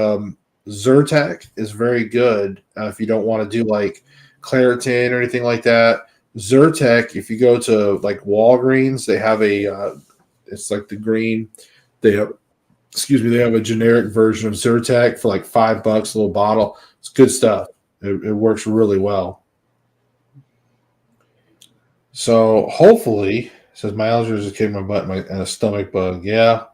Zyrtec is very good. If you don't want to do like Claritin or anything like that. Zyrtec, if you go to like Walgreens, they have it's like the green. They have a generic version of Zyrtec for like $5, a little bottle. It's good stuff. It works really well. So hopefully, it says my allergies are kicking my butt and a stomach bug. Yeah.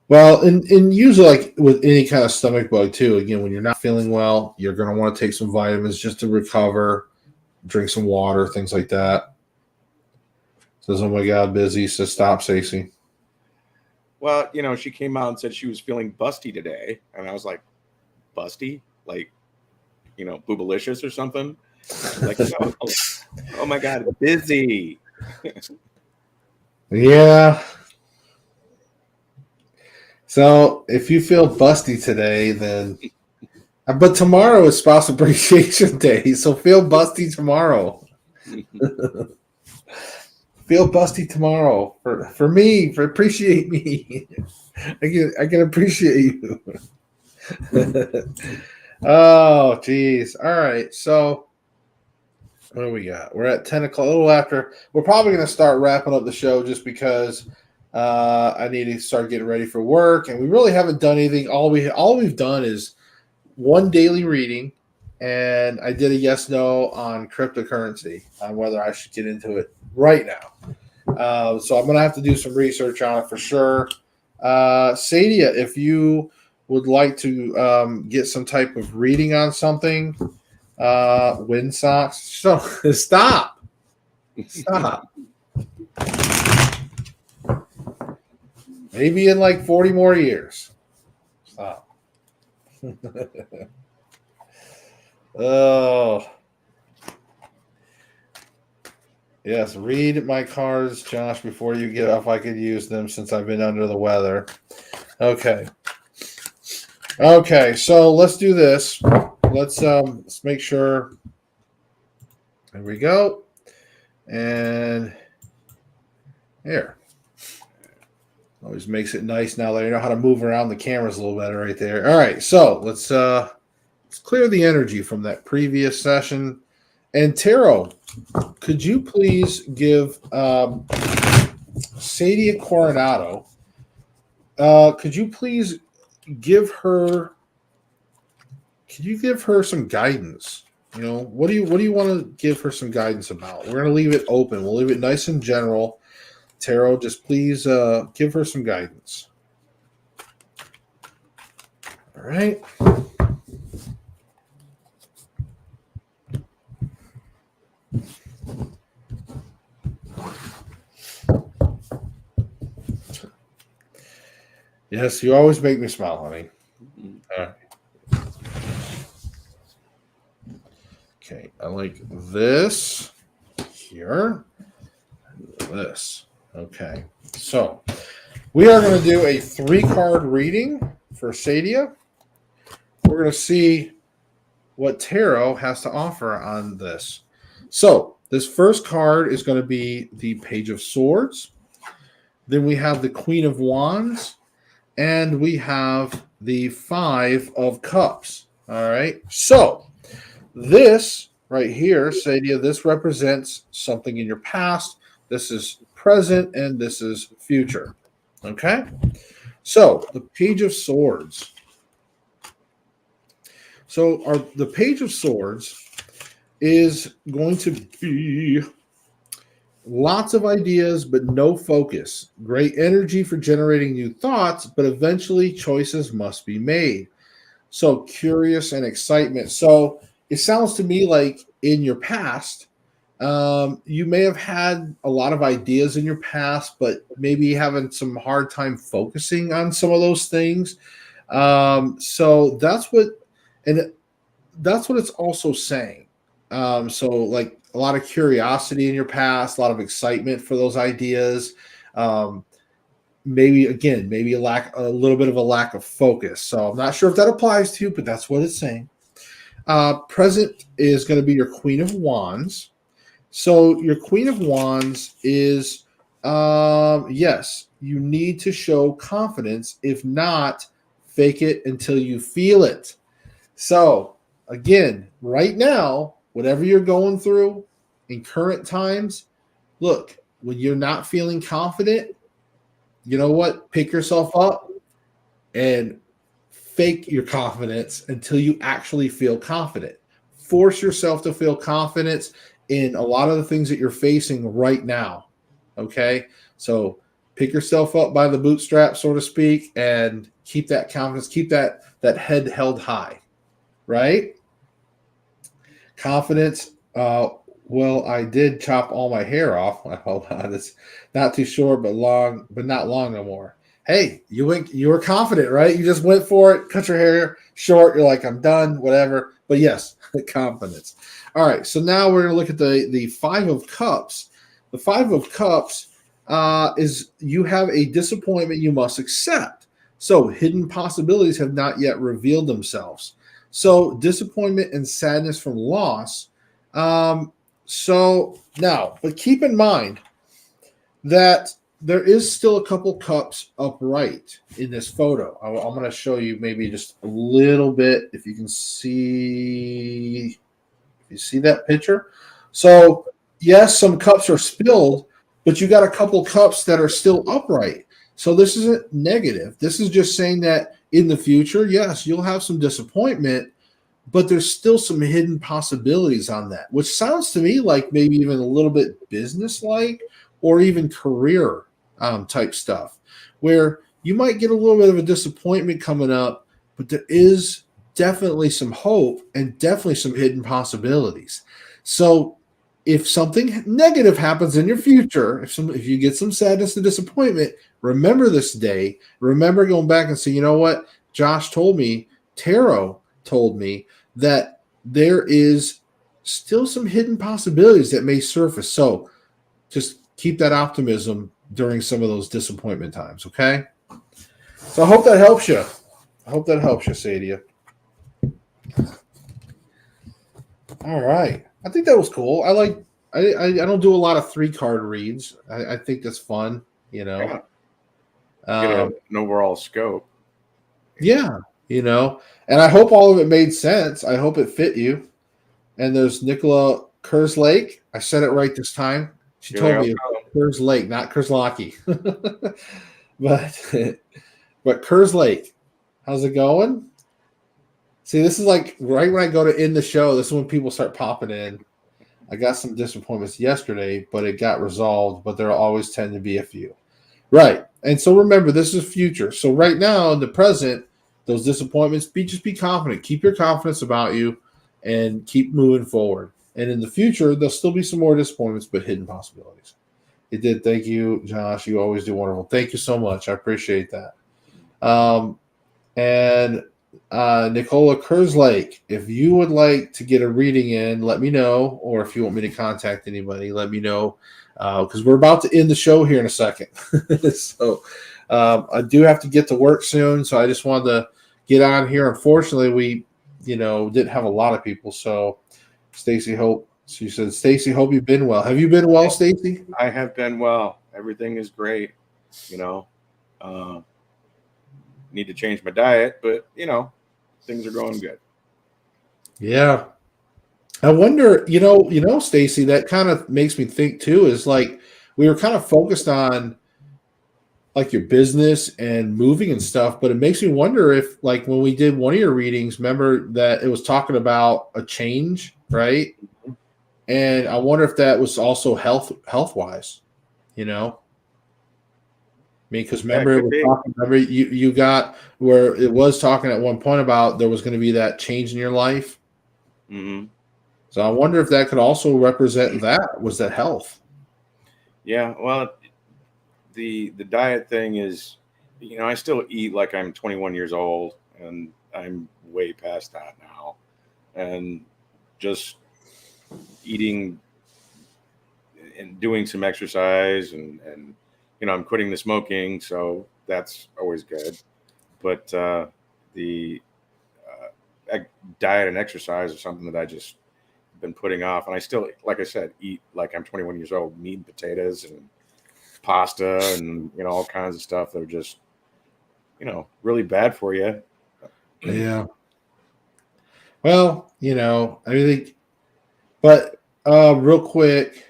Well, and usually like with any kind of stomach bug too, again, when you're not feeling well, you're going to want to take some vitamins just to recover, drink some water, things like that. Says, oh my God, busy. Says, stop, Stacey. Well, she came out and said she was feeling busty today. And I was like, busty? Like, boobalicious or something? Like, no. Oh my God, busy. Yeah. So if you feel busty today, then. But tomorrow is Spouse Appreciation Day. So feel busty tomorrow. Feel busty tomorrow for me, appreciate me. I can appreciate you. Oh, geez. All right. So what do we got? We're at 10 o'clock, a little after. We're probably going to start wrapping up the show just because I need to start getting ready for work. And we really haven't done anything. All we've done is one daily reading. And I did a yes/no on cryptocurrency, on whether I should get into it right now. So I'm going to have to do some research on it for sure. Sadia, if you would like to get some type of reading on something, wind socks. So stop. Maybe in like 40 more years. Stop. Oh. Yes, read my cards, Josh, before you get off. I could use them since I've been under the weather. Okay, so let's do this. Let's make sure There we go. And there. Always makes it nice now that you know how to move around the cameras a little better right there. All right, so let's clear the energy from that previous session. And Taro, could you please give Sadia Coronado, could you please give her some guidance? You know, what do you want to give her some guidance about? We're gonna leave it open. We'll leave it nice and general. Taro, just please give her some guidance. All right. Yes, you always make me smile, honey. All right. Okay, I like this here. This. Okay, so we are going to do a 3-card reading for Sadia. We're going to see what Tarot has to offer on this. So this first card is going to be the Page of Swords. Then we have the Queen of Wands. And we have the 5 of Cups. All right. So this right here, Sadia, this represents something in your past. This is present, and this is future. Okay. So the Page of Swords. So the Page of Swords is going to be lots of ideas, but no focus. Great energy for generating new thoughts, but eventually choices must be made. So curious and excitement. So it sounds to me like in your past, you may have had a lot of ideas in your past, but maybe having some hard time focusing on some of those things. So that's what it's also saying. So like a lot of curiosity in your past, a lot of excitement for those ideas. Maybe a little bit of a lack of focus. So I'm not sure if that applies to you, but that's what it's saying. Present is going to be your Queen of Wands. So your Queen of Wands is, yes, you need to show confidence. If not, fake it until you feel it. So again, right now, whatever you're going through in current times, look, when you're not feeling confident, you know what? Pick yourself up and fake your confidence until you actually feel confident. Force yourself to feel confidence in a lot of the things that you're facing right now. Okay? So pick yourself up by the bootstraps, so to speak, and keep that confidence, keep that head held high. Right? Confidence. Well, I did chop all my hair off. Hold on, it's not too short, but long, but not long no more. Hey, you were confident, right? You just went for it, cut your hair short. You're like, I'm done, whatever. But yes, confidence. All right, so now we're going to look at the 5 of Cups. The 5 of Cups is you have a disappointment you must accept. So hidden possibilities have not yet revealed themselves. So disappointment and sadness from loss. So now, but keep in mind that there is still a couple cups upright in this photo. I'm going to show you maybe just a little bit if you can see. You see that picture? So yes, some cups are spilled, but you got a couple cups that are still upright. So this isn't negative. This is just saying that in the future, yes, you'll have some disappointment, but there's still some hidden possibilities on that, which sounds to me like maybe even a little bit business-like or even career type stuff, where you might get a little bit of a disappointment coming up, but there is definitely some hope and definitely some hidden possibilities. So if something negative happens in your future, if you get some sadness and disappointment, remember this day. Remember going back and say, you know what? Josh told me, Tarot told me that there is still some hidden possibilities that may surface. So just keep that optimism during some of those disappointment times, okay? So I hope that helps you. I hope that helps you, Sadia. All right. I think that was cool. I like. I don't do a lot of 3-card reads. I think that's fun. You know. Yeah, get Um, an overall scope. yeah. You know, and I hope all of it made sense. I hope it fit you. And there's Nicola Kerslake. I said it right this time. She Here told I me go. Kerslake, not Kerslake. but but Kerslake, how's it going? See, this is like right when I go to end the show. This is when people start popping in. I got some disappointments yesterday, but it got resolved. But there always tend to be a few. Right. And so remember, this is future. So right now in the present, those disappointments, just be confident. Keep your confidence about you and keep moving forward. And in the future, there'll still be some more disappointments, but hidden possibilities. It did. Thank you, Josh. You always do wonderful. Thank you so much. I appreciate that. And Nicola Kerslake, if you would like to get a reading in, let me know. Or if you want me to contact anybody, let me know. Because we're about to end the show here in a second. So I do have to get to work soon. So I just wanted to get on here. Unfortunately, we, didn't have a lot of people. So Stacy Hope, she said, Stacy, hope you've been well. Have you been well, Stacy? I have been well. Everything is great. You know, uh, need to change my diet, but things are going good. Yeah. I wonder, Stacy, that kind of makes me think too, is like we were kind of focused on like your business and moving and stuff, but it makes me wonder if like when we did one of your readings, remember that it was talking about a change, right? And I wonder if that was also health wise, you know? I mean, because Yeah, it remember it could was be. talking, remember you got where it was talking at one point about there was going to be that change in your life. Hmm. So I wonder if that could also represent that was that health. Yeah. Well, the diet thing is, I still eat like I'm 21 years old, and I'm way past that now, and just eating and doing some exercise, and I'm quitting the smoking, so that's always good. But the diet and exercise is something that I just been putting off, and I still, like I said, eat like I'm 21 years old, meat and potatoes and pasta and all kinds of stuff that are just really bad for you. Yeah. Well, I think, but real quick,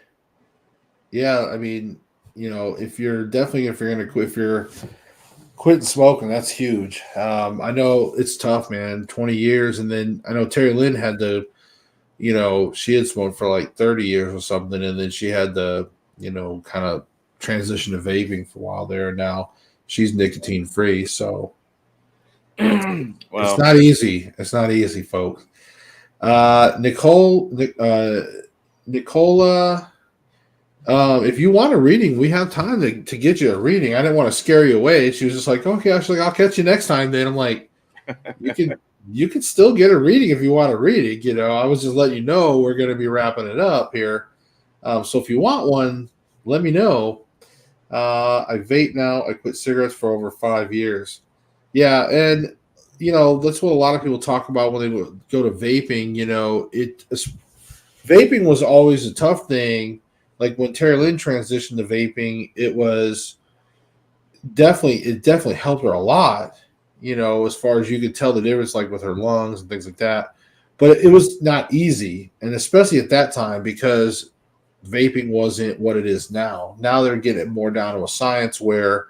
yeah, I mean, if you're gonna quit, if you're quitting smoking, that's huge. I know it's tough, man. 20 years, and then I know Terry Lynn had to, she had smoked for like 30 years or something, and then she had the, kind of transition to vaping for a while there. And now she's nicotine free, so it's Well, not easy. It's not easy, folks. Nicola, if you want a reading, we have time to get you a reading. I didn't want to scare you away. She was just like, okay, actually, I'll catch you next time. Then I'm like, you can still get a reading if you want a reading. I was just letting you know we're going to be wrapping it up here. So if you want one, let me know. I vape now. I quit cigarettes for over 5 years. Yeah, and that's what a lot of people talk about when they go to vaping. Vaping was always a tough thing. Like when Terry Lynn transitioned to vaping, it definitely helped her a lot. As far as you could tell the difference, like with her lungs and things like that. But it was not easy, and especially at that time because vaping wasn't what it is now. Now they're getting it more down to a science where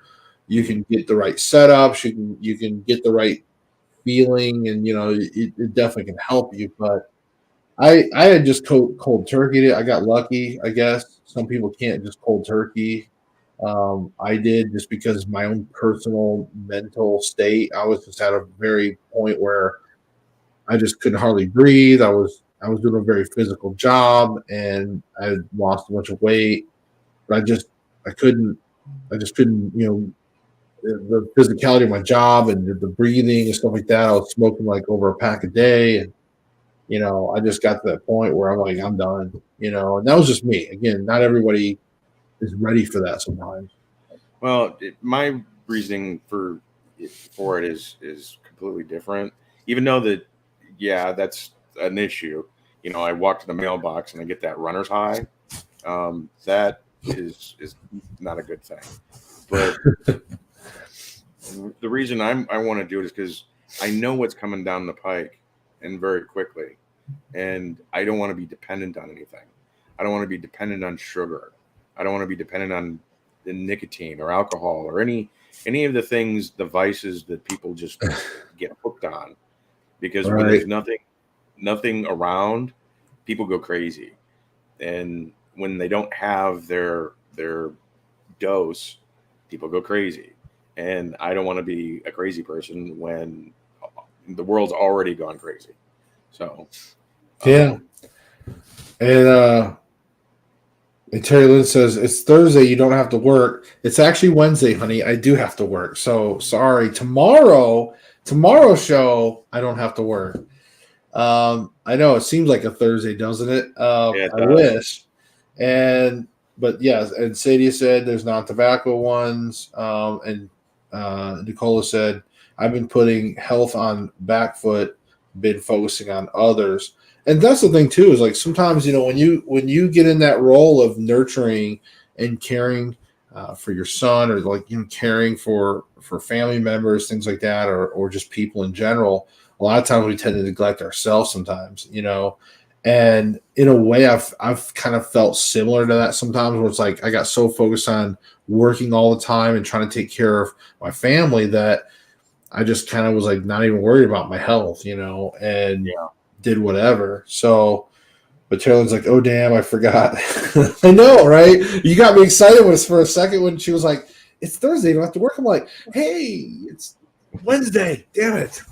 you can get the right setups, you can get the right feeling, and it definitely can help you. But I had just cold turkey. I got lucky, I guess. Some people can't just cold turkey. I did just because my own personal mental state. I was just at a very point where I just couldn't hardly breathe. I was doing a very physical job, and I had lost a bunch of weight. But I just couldn't. The physicality of my job and the breathing and stuff like that. I was smoking like over a pack a day, and I just got to that point where I'm like, I'm done. And that was just me. Again, not everybody is ready for that sometimes. well, my reasoning for it is completely different. Even though that, yeah, that's an issue. I walk to the mailbox and I get that runner's high. That is not a good thing. But the reason I want to do it is because I know what's coming down the pike and very quickly, and I don't want to be dependent on anything. I don't want to be dependent on sugar. I don't want to be dependent on the nicotine or alcohol or any of the things, the vices that people just get hooked on. Because when there's nothing around, people go crazy, and when they don't have their dose, people go crazy. And I don't want to be a crazy person when the world's already gone crazy. So yeah. And Terry Lynn says, it's Thursday. You don't have to work. It's actually Wednesday, honey. I do have to work. So sorry. Tomorrow show, I don't have to work. I know it seems like a Thursday, doesn't it? yeah, it I wish. But yes, and Sadie said there's non-tobacco ones. And Nicola said, I've been putting health on back foot, been focusing on others. And that's the thing too, is like sometimes, when you get in that role of nurturing and caring for your son, or like caring for family members, things like that, or just people in general, a lot of times we tend to neglect ourselves sometimes, and in a way I've kind of felt similar to that sometimes, where it's like I got so focused on working all the time and trying to take care of my family that I just kind of was like not even worried about my health, and did whatever. So, but Carolyn's like, oh, damn, I forgot. I know, right? You got me excited for a second when she was like, it's Thursday, you don't have to work. I'm like, hey, it's Wednesday. Damn it.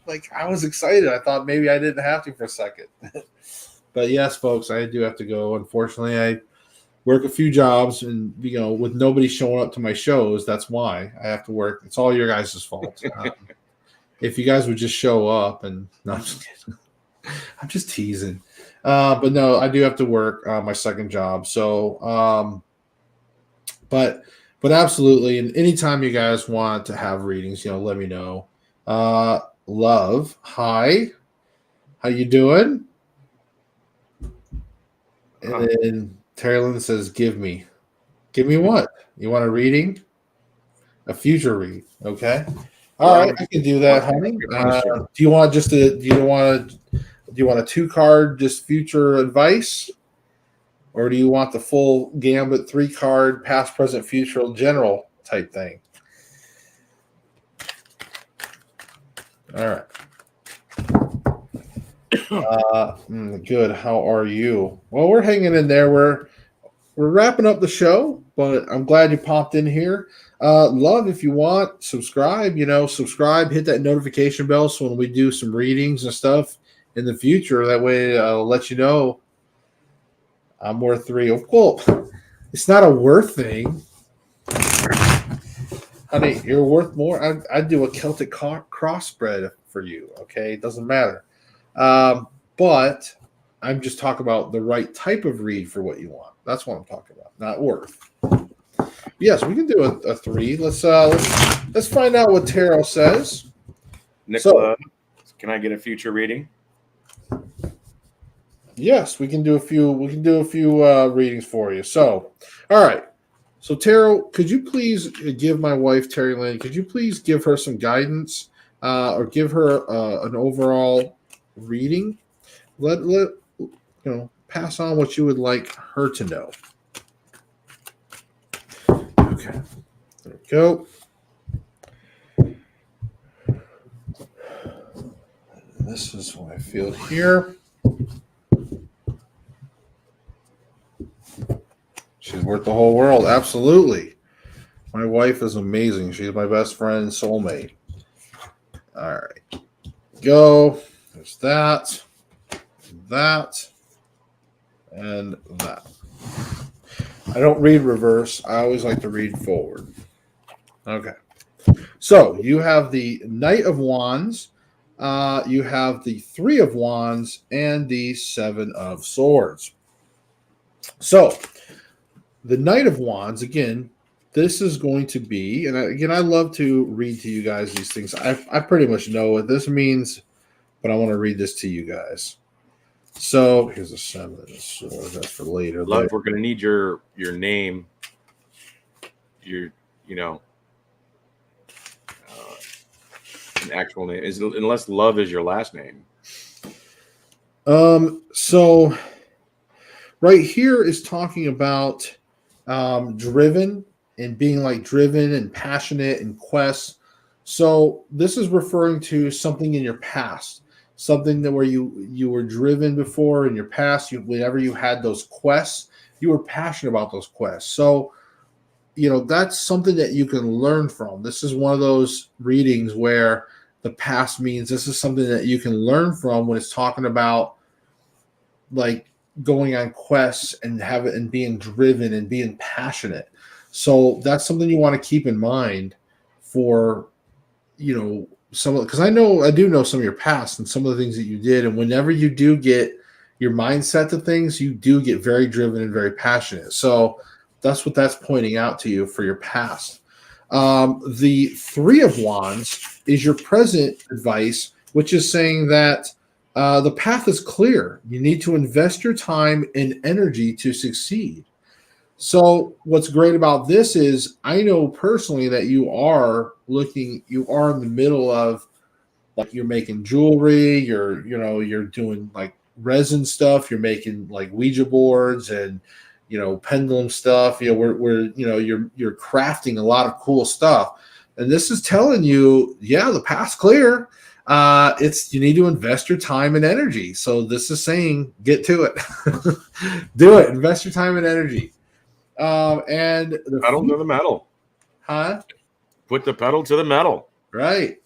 Like, I was excited. I thought maybe I didn't have to for a second. But yes, folks, I do have to go. Unfortunately, I work a few jobs, and with nobody showing up to my shows, that's why I have to work. It's all your guys' fault. If you guys would just show up, and no, I'm just teasing. But no, I do have to work my second job. So, but absolutely. And anytime you guys want to have readings, let me know. Love, hi, how you doing? And then Terry Lynn says, give me what? You want a reading? A future read, okay? All right, I can do that, honey. Do you want a 2-card just future advice, or do you want the full gambit 3-card past, present, future general type thing? All right. Good. How are you? Well, we're hanging in there. We're wrapping up the show, but I'm glad you popped in here. Love, if you want, subscribe. Subscribe, hit that notification bell, so when we do some readings and stuff in the future, that way I'll let you know I'm worth 3. Well, it's not a worth thing, honey. You're worth more. I'd do a Celtic crossbred for you. Okay, it doesn't matter. But I'm just talking about the right type of read for what you want. That's what I'm talking about, not worth. Yes, we can do a 3. Let's find out what tarot says. Nicola, can I get a future reading? Yes, we can do a few. We can do a few readings for you. So, all right. So, tarot, could you please give my wife Terry Lynn? Could you please give her some guidance, or give her an overall reading? Let pass on what you would like her to know. Okay, there we go. This is what I feel here. She's worth the whole world. Absolutely. My wife is amazing. She's my best friend, soulmate. All right. Go. There's that, and that. I don't read reverse. I always like to read forward. Okay. So you have the Knight of Wands, you have the 3 of Wands, and the 7 of Swords. So the Knight of Wands, again, this is going to be, and again, I love to read to you guys these things. I pretty much know what this means, but I want to read this to you guys. So here's a 7 of swords. That's for later. Love, we're gonna need your name, your an actual name. Is unless Love is your last name. So right here is talking about driven and being like driven and passionate and quests. So this is referring to something in your past, something that where you were driven before in your past. Whenever you had those quests, you were passionate about those quests. So that's something that you can learn from. This is one of those readings where the past means this is something that you can learn from when it's talking about like going on quests and being driven and being passionate. So that's something you want to keep in mind for some, because I do know some of your past and some of the things that you did, and whenever you do get your mindset to things, you do get very driven and very passionate. So that's what that's pointing out to you for your past. The 3 of Wands is your present advice, which is saying that the path is clear. You need to invest your time and energy to succeed. So what's great about this is I know personally that you are in the middle of, like, you're making jewelry, you're doing like resin stuff, you're making like Ouija boards and pendulum stuff. You're crafting a lot of cool stuff. And this is telling you, yeah, the path's clear. You need to invest your time and energy. So this is saying, get to it. Do it. Invest your time and energy. And the pedal to the metal. Huh? Put the pedal to the metal. Right.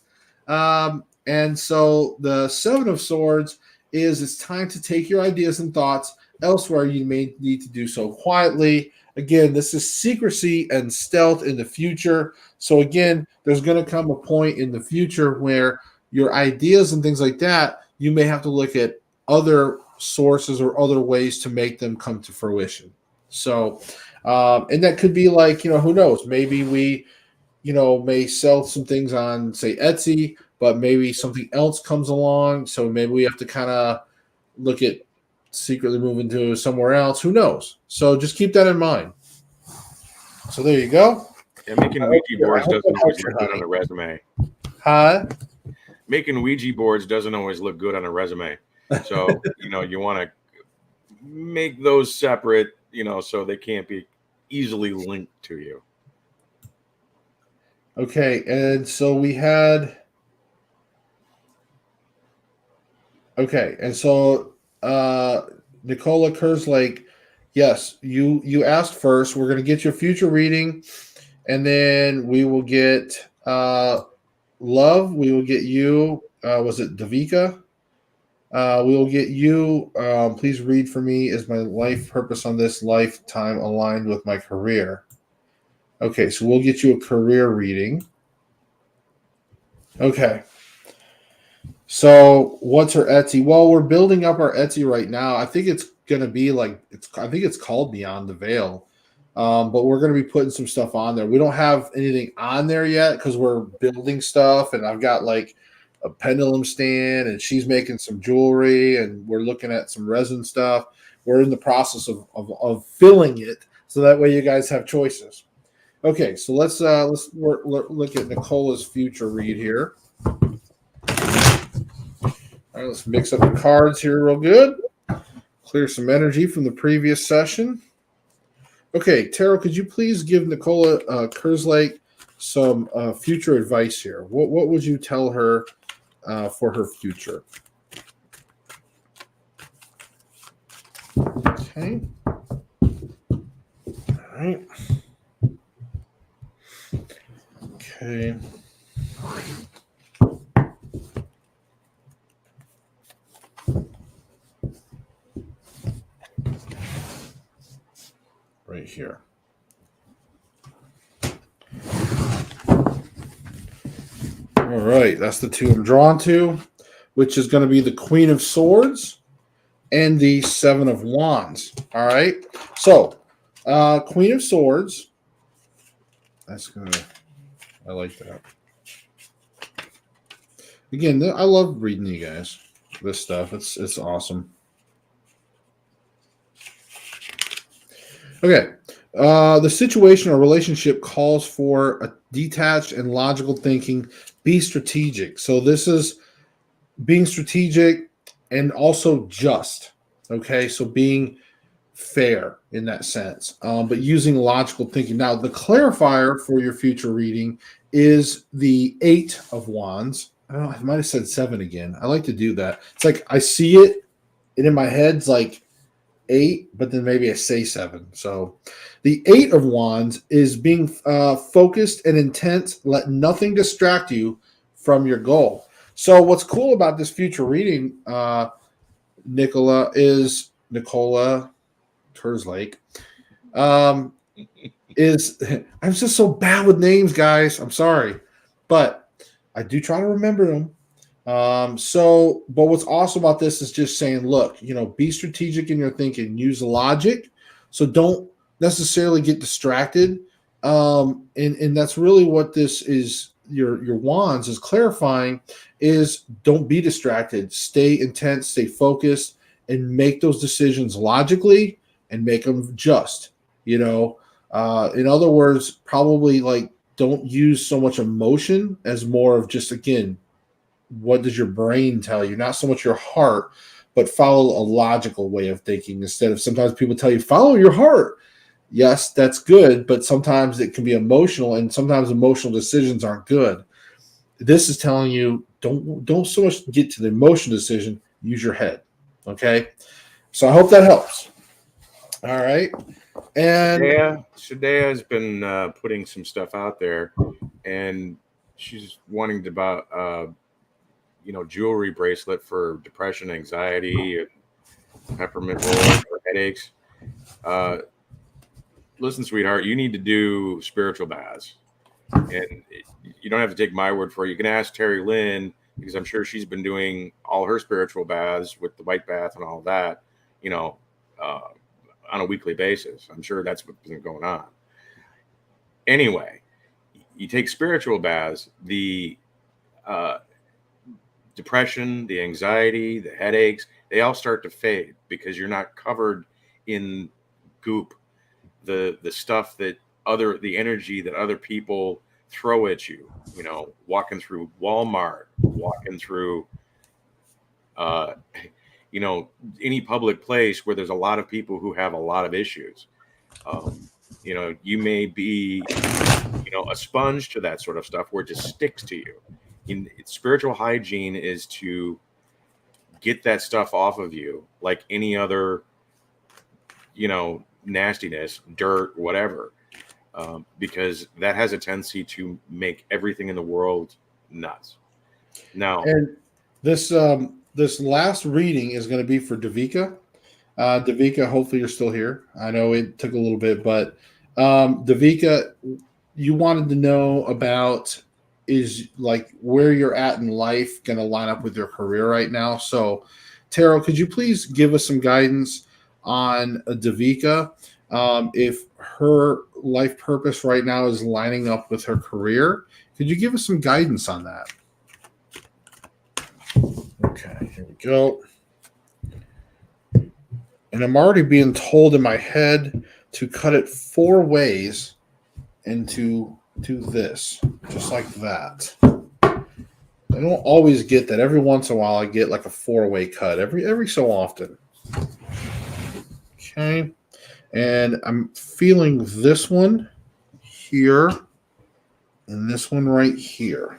And so the 7 of Swords is it's time to take your ideas and thoughts elsewhere. You may need to do so quietly. Again, this is secrecy and stealth in the future. So again, there's going to come a point in the future where your ideas and things like that, you may have to look at other sources or other ways to make them come to fruition. So, and that could be like, who knows? Maybe we, may sell some things on, say, Etsy, but maybe something else comes along. So maybe we have to kind of look at secretly moving to somewhere else. Who knows? So just keep that in mind. So there you go. Yeah, making Ouija boards doesn't always look good on a resume. Huh? Making Ouija boards doesn't always look good on a resume. So, you want to make those separate, so they can't be easily linked to you. Okay, and so we had. Okay, and so Nicola Kerslake, yes, you asked first. We're going to get your future reading, and then we will get Love. We will get you. Was it Davika? We will get you. Please read for me. Is my life purpose on this lifetime aligned with my career? Okay, so we'll get you a career reading. Okay. So what's her Etsy? Well, we're building up our Etsy right now. I think it's going to be I think it's called BeyondDeVeil. But we're going to be putting some stuff on there. We don't have anything on there yet because we're building stuff, and I've got like a pendulum stand, and she's making some jewelry, and we're looking at some resin stuff. We're in the process of filling it, so that way you guys have choices. Okay, so let's look at Nicola's future read here. All right, let's mix up the cards here real good. Clear some energy from the previous session. Okay, Tara, could you please give Nicola Kerslake some future advice here? What would you tell her for her future? Okay. All right. Okay. Right here. All right, that's the 2 I'm drawn to, which is going to be the Queen of Swords and the 7 of Wands. All right, so Queen of Swords. That's gonna. I like that. Again, I love reading you guys this stuff. It's awesome. Okay. The situation or relationship calls for a detached and logical thinking. Be strategic. So this is being strategic and also just. Okay. So being fair in that sense, but using logical thinking. Now, the clarifier for your future reading is the Eight of Wands. I don't know. I might have said seven again. I like to do that. It's like I see it, and in my head, it's like eight, but then maybe I say seven. So the Eight of Wands is being focused and intense. Let nothing distract you from your goal. So what's cool about this future reading, Nicola Kerslake, um, is I'm just so bad with names, guys. I'm sorry, but I do try to remember them. But what's awesome about this is just saying, look, be strategic in your thinking, use logic. So don't necessarily get distracted. And that's really what this is. Your wands is clarifying is don't be distracted, stay intense, stay focused, and make those decisions logically and make them just, in other words, probably like don't use so much emotion as more of just, again, what does your brain tell you? Not so much your heart, but follow a logical way of thinking instead of sometimes people tell you, follow your heart. Yes, that's good, but sometimes it can be emotional, and sometimes emotional decisions aren't good. This is telling you don't so much get to the emotional decision, use your head. Okay? So I hope that helps. All right. And Shadea has been putting some stuff out there, and she's wanting to buy jewelry bracelet for depression, anxiety, and peppermint roll for headaches. Listen, sweetheart, you need to do spiritual baths, and you don't have to take my word for it. You can ask Terry Lynn, because I'm sure she's been doing all her spiritual baths with the white bath and all that, on a weekly basis. I'm sure that's what's been going on. Anyway, you take spiritual baths, the depression, the anxiety, the headaches, they all start to fade because you're not covered in goop, the stuff that the energy that other people throw at you, walking through Walmart, walking through any public place where there's a lot of people who have a lot of issues. You may be a sponge to that sort of stuff where it just sticks to you. Spiritual hygiene is to get that stuff off of you like any other nastiness, dirt, whatever, because that has a tendency to make everything in the world nuts. Now, and this last reading is going to be for Davika. Davika, hopefully you're still here. I know it took a little bit, but Davika, you wanted to know about is like where you're at in life going to line up with your career right now. So, Taro, could you please give us some guidance on Davika, if her life purpose right now is lining up with her career? Could you give us some guidance on that? Okay, here we go. And I'm already being told in my head to cut it 4 ways into this, just like that. I don't always get that. Every once in a while, I get like a 4-way cut every so often. Okay, and I'm feeling this one here and this one right here.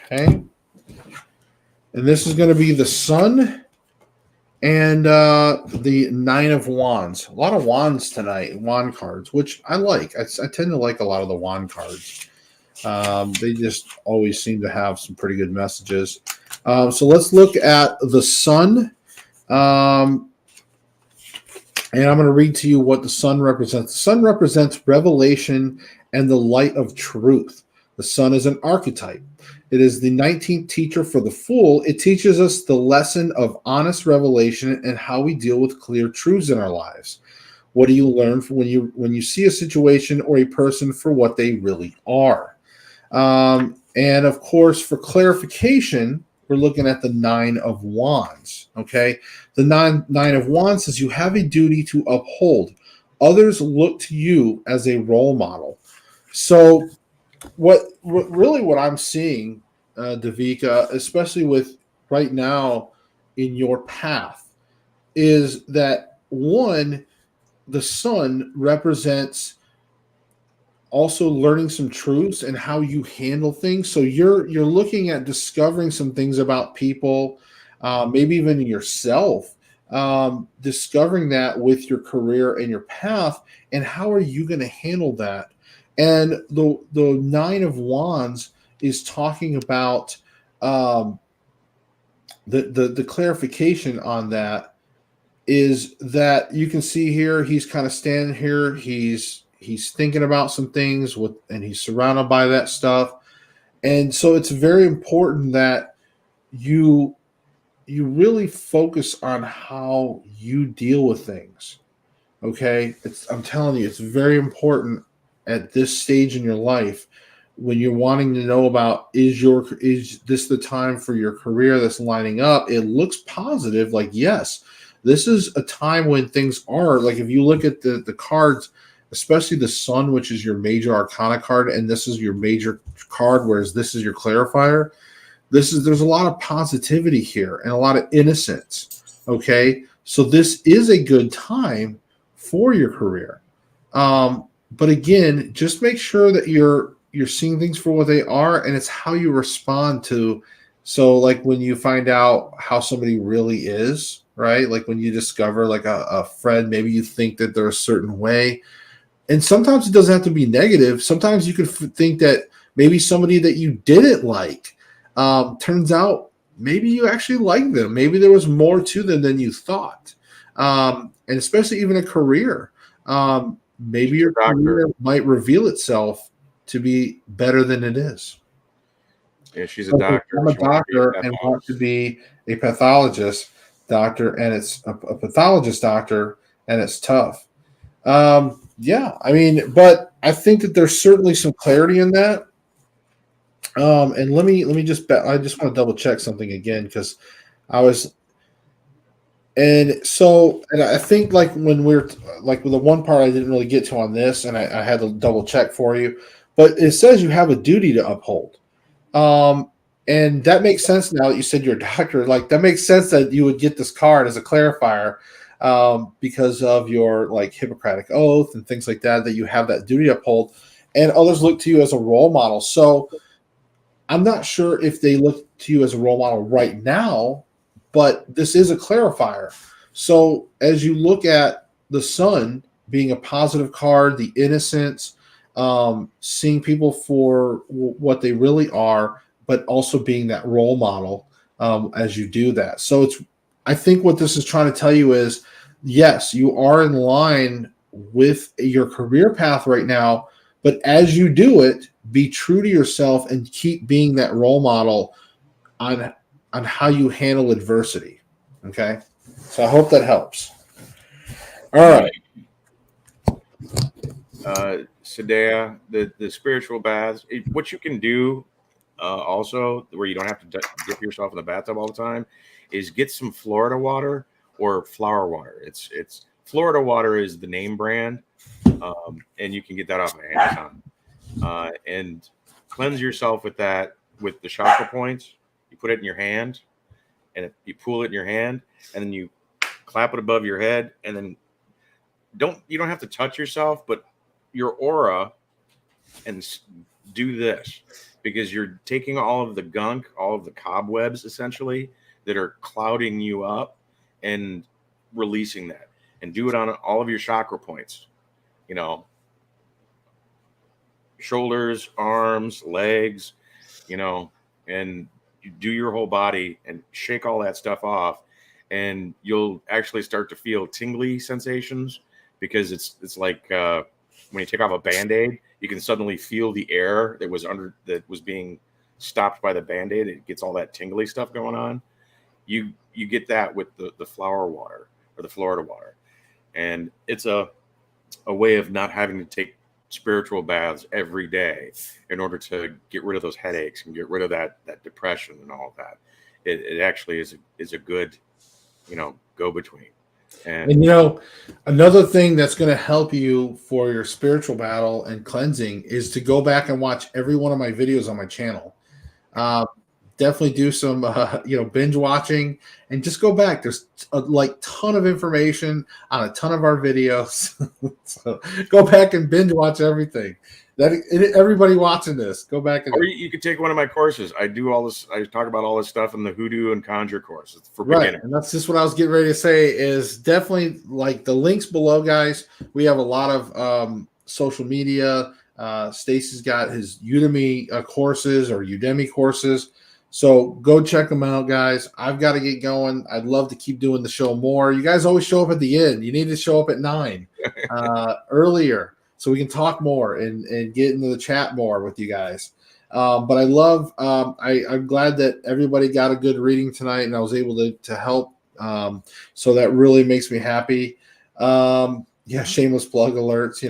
Okay, and this is going to be the Sun and the Nine of Wands. A lot of wands tonight, wand cards, which I like. I tend to like a lot of the wand cards. They just always seem to have some pretty good messages. So let's look at the Sun. And I'm going to read to you what the Sun represents. The Sun represents revelation and the light of truth. The Sun is an archetype. It is the 19th teacher for the Fool. It teaches us the lesson of honest revelation and how we deal with clear truths in our lives. What do you learn when you see a situation or a person for what they really are? And of course, for clarification, we're looking at the Nine of Wands. Okay, the nine of Wands says you have a duty to uphold. Others look to you as a role model. So what I'm seeing, Davika, especially with right now in your path, is that one, the sun represents also learning some truths and how you handle things. So you're looking at discovering some things about people, maybe even yourself, discovering that with your career and your path, and how are you going to handle that? And the Nine of Wands is talking about the clarification on that is that you can see here he's kind of standing here, he's thinking about some things with, and he's surrounded by that stuff. And so it's very important that you you really focus on how you deal with things. Okay, I'm telling you, it's very important at this stage in your life when you're wanting to know about is this the time for your career that's lining up. It looks positive, like yes, this is a time when things are like, if you look at the cards, especially the sun, which is your major arcana card, and this is your major card, whereas this is your clarifier. There's a lot of positivity here and a lot of innocence. Okay, so this is a good time for your career. But again, just make sure that you're seeing things for what they are, and it's how you respond to. So, like when you find out how somebody really is, right? Like when you discover like a friend, maybe you think that they're a certain way, and sometimes it doesn't have to be negative. Sometimes you could think that maybe somebody that you didn't like, turns out maybe you actually like them. Maybe there was more to them than you thought. And especially even a career. Maybe your career might reveal itself to be better than it is. Yeah, she's a So if doctor. I'm a She wants to be a doctor and want to pathologist. be a pathologist doctor, and it's a pathologist doctor, and it's tough. Yeah, I mean, but I think that there's certainly some clarity in that. And let me just bet. I just want to double check something again because I was, and so, and I think like when we're like with the one part I didn't really get to on this, and I had to double check for you, but it says you have a duty to uphold. Um, and that makes sense now that you said you're a doctor. Like that makes sense that you would get this card as a clarifier, because of your like Hippocratic oath and things like that. That you have that duty to uphold, and others look to you as a role model. So I'm not sure if they look to you as a role model right now, but this is a clarifier. So as you look at the sun being a positive card, the innocence, seeing people for what they really are, but also being that role model, as you do that. So I think what this is trying to tell you is, yes, you are in line with your career path right now, but as you do it, be true to yourself and keep being that role model on how you handle adversity. Okay, so I hope that helps. All Yeah. right. Sadea, the spiritual baths. What you can do, also, where you don't have to dip yourself in the bathtub all the time, is get some Florida water or flower water. It's Florida water is the name brand, and you can get that off of Amazon. And cleanse yourself with that with the chakra points. You put it in your hand, and you pull it in your hand, and then you clap it above your head, and then you don't have to touch yourself, but your aura, and do this because you're taking all of the gunk, all of the cobwebs essentially that are clouding you up, and releasing that. And do it on all of your chakra points, you know, shoulders, arms, legs, you know, and you do your whole body and shake all that stuff off, and you'll actually start to feel tingly sensations because it's like when you take off a band-aid, you can suddenly feel the air that was being stopped by the band-aid. It gets all that tingly stuff going on. You get that with the flower water or the Florida water, and it's a way of not having to take spiritual baths every day in order to get rid of those headaches and get rid of that depression and all of that. it actually is a good, go between. And you know, another thing that's going to help you for your spiritual battle and cleansing is to go back and watch every one of my videos on my channel. Definitely do some binge watching and just go back. There's a ton of information on a ton of our videos. So go back and binge watch everything. Everybody watching this, go back and or you could take one of my courses. I do all this. I talk about all this stuff in the Hoodoo and Conjure course. It's for beginners. And that's just what I was getting ready to say. Is definitely like the links below, guys. We have a lot of social media. Stacy's got his Udemy courses or Udemy courses. So go check them out, guys. I've got to get going. I'd love to keep doing the show more. You guys always show up at the end. You need to show up at 9 earlier so we can talk more and get into the chat more with you guys. But I love, I'm glad that everybody got a good reading tonight and I was able to help. So that really makes me happy. Shameless plug alerts,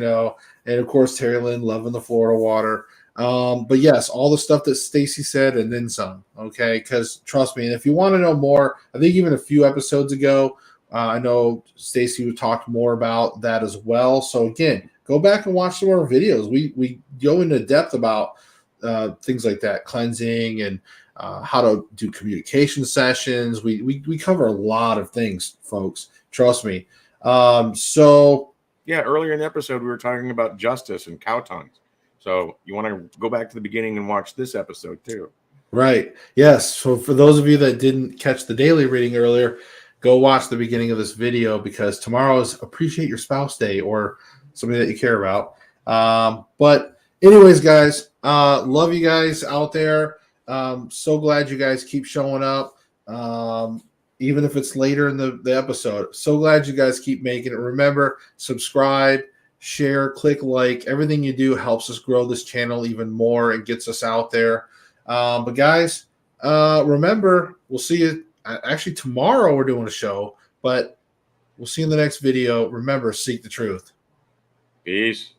and of course, Terry Lynn loving the Florida water. But yes, all the stuff that Stacy said and then some, okay? Because trust me, and if you want to know more, I think even a few episodes ago, I know Stacy talked more about that as well. So again, go back and watch some of our videos. We go into depth about things like that, cleansing and how to do communication sessions. We cover a lot of things, folks. Trust me. Earlier in the episode, we were talking about justice and cow tongues. So you want to go back to the beginning and watch this episode too. Right. Yes. So for those of you that didn't catch the daily reading earlier, go watch the beginning of this video because tomorrow is Appreciate Your Spouse Day or somebody that you care about. But anyways, guys, love you guys out there. So glad you guys keep showing up. Even if it's later in the episode. So glad you guys keep making it. Remember, subscribe, share, click like. Everything you do helps us grow this channel even more and gets us out there. But guys, remember, we'll see you. Actually, tomorrow we're doing a show, but we'll see you in the next video. Remember, seek the truth. Peace.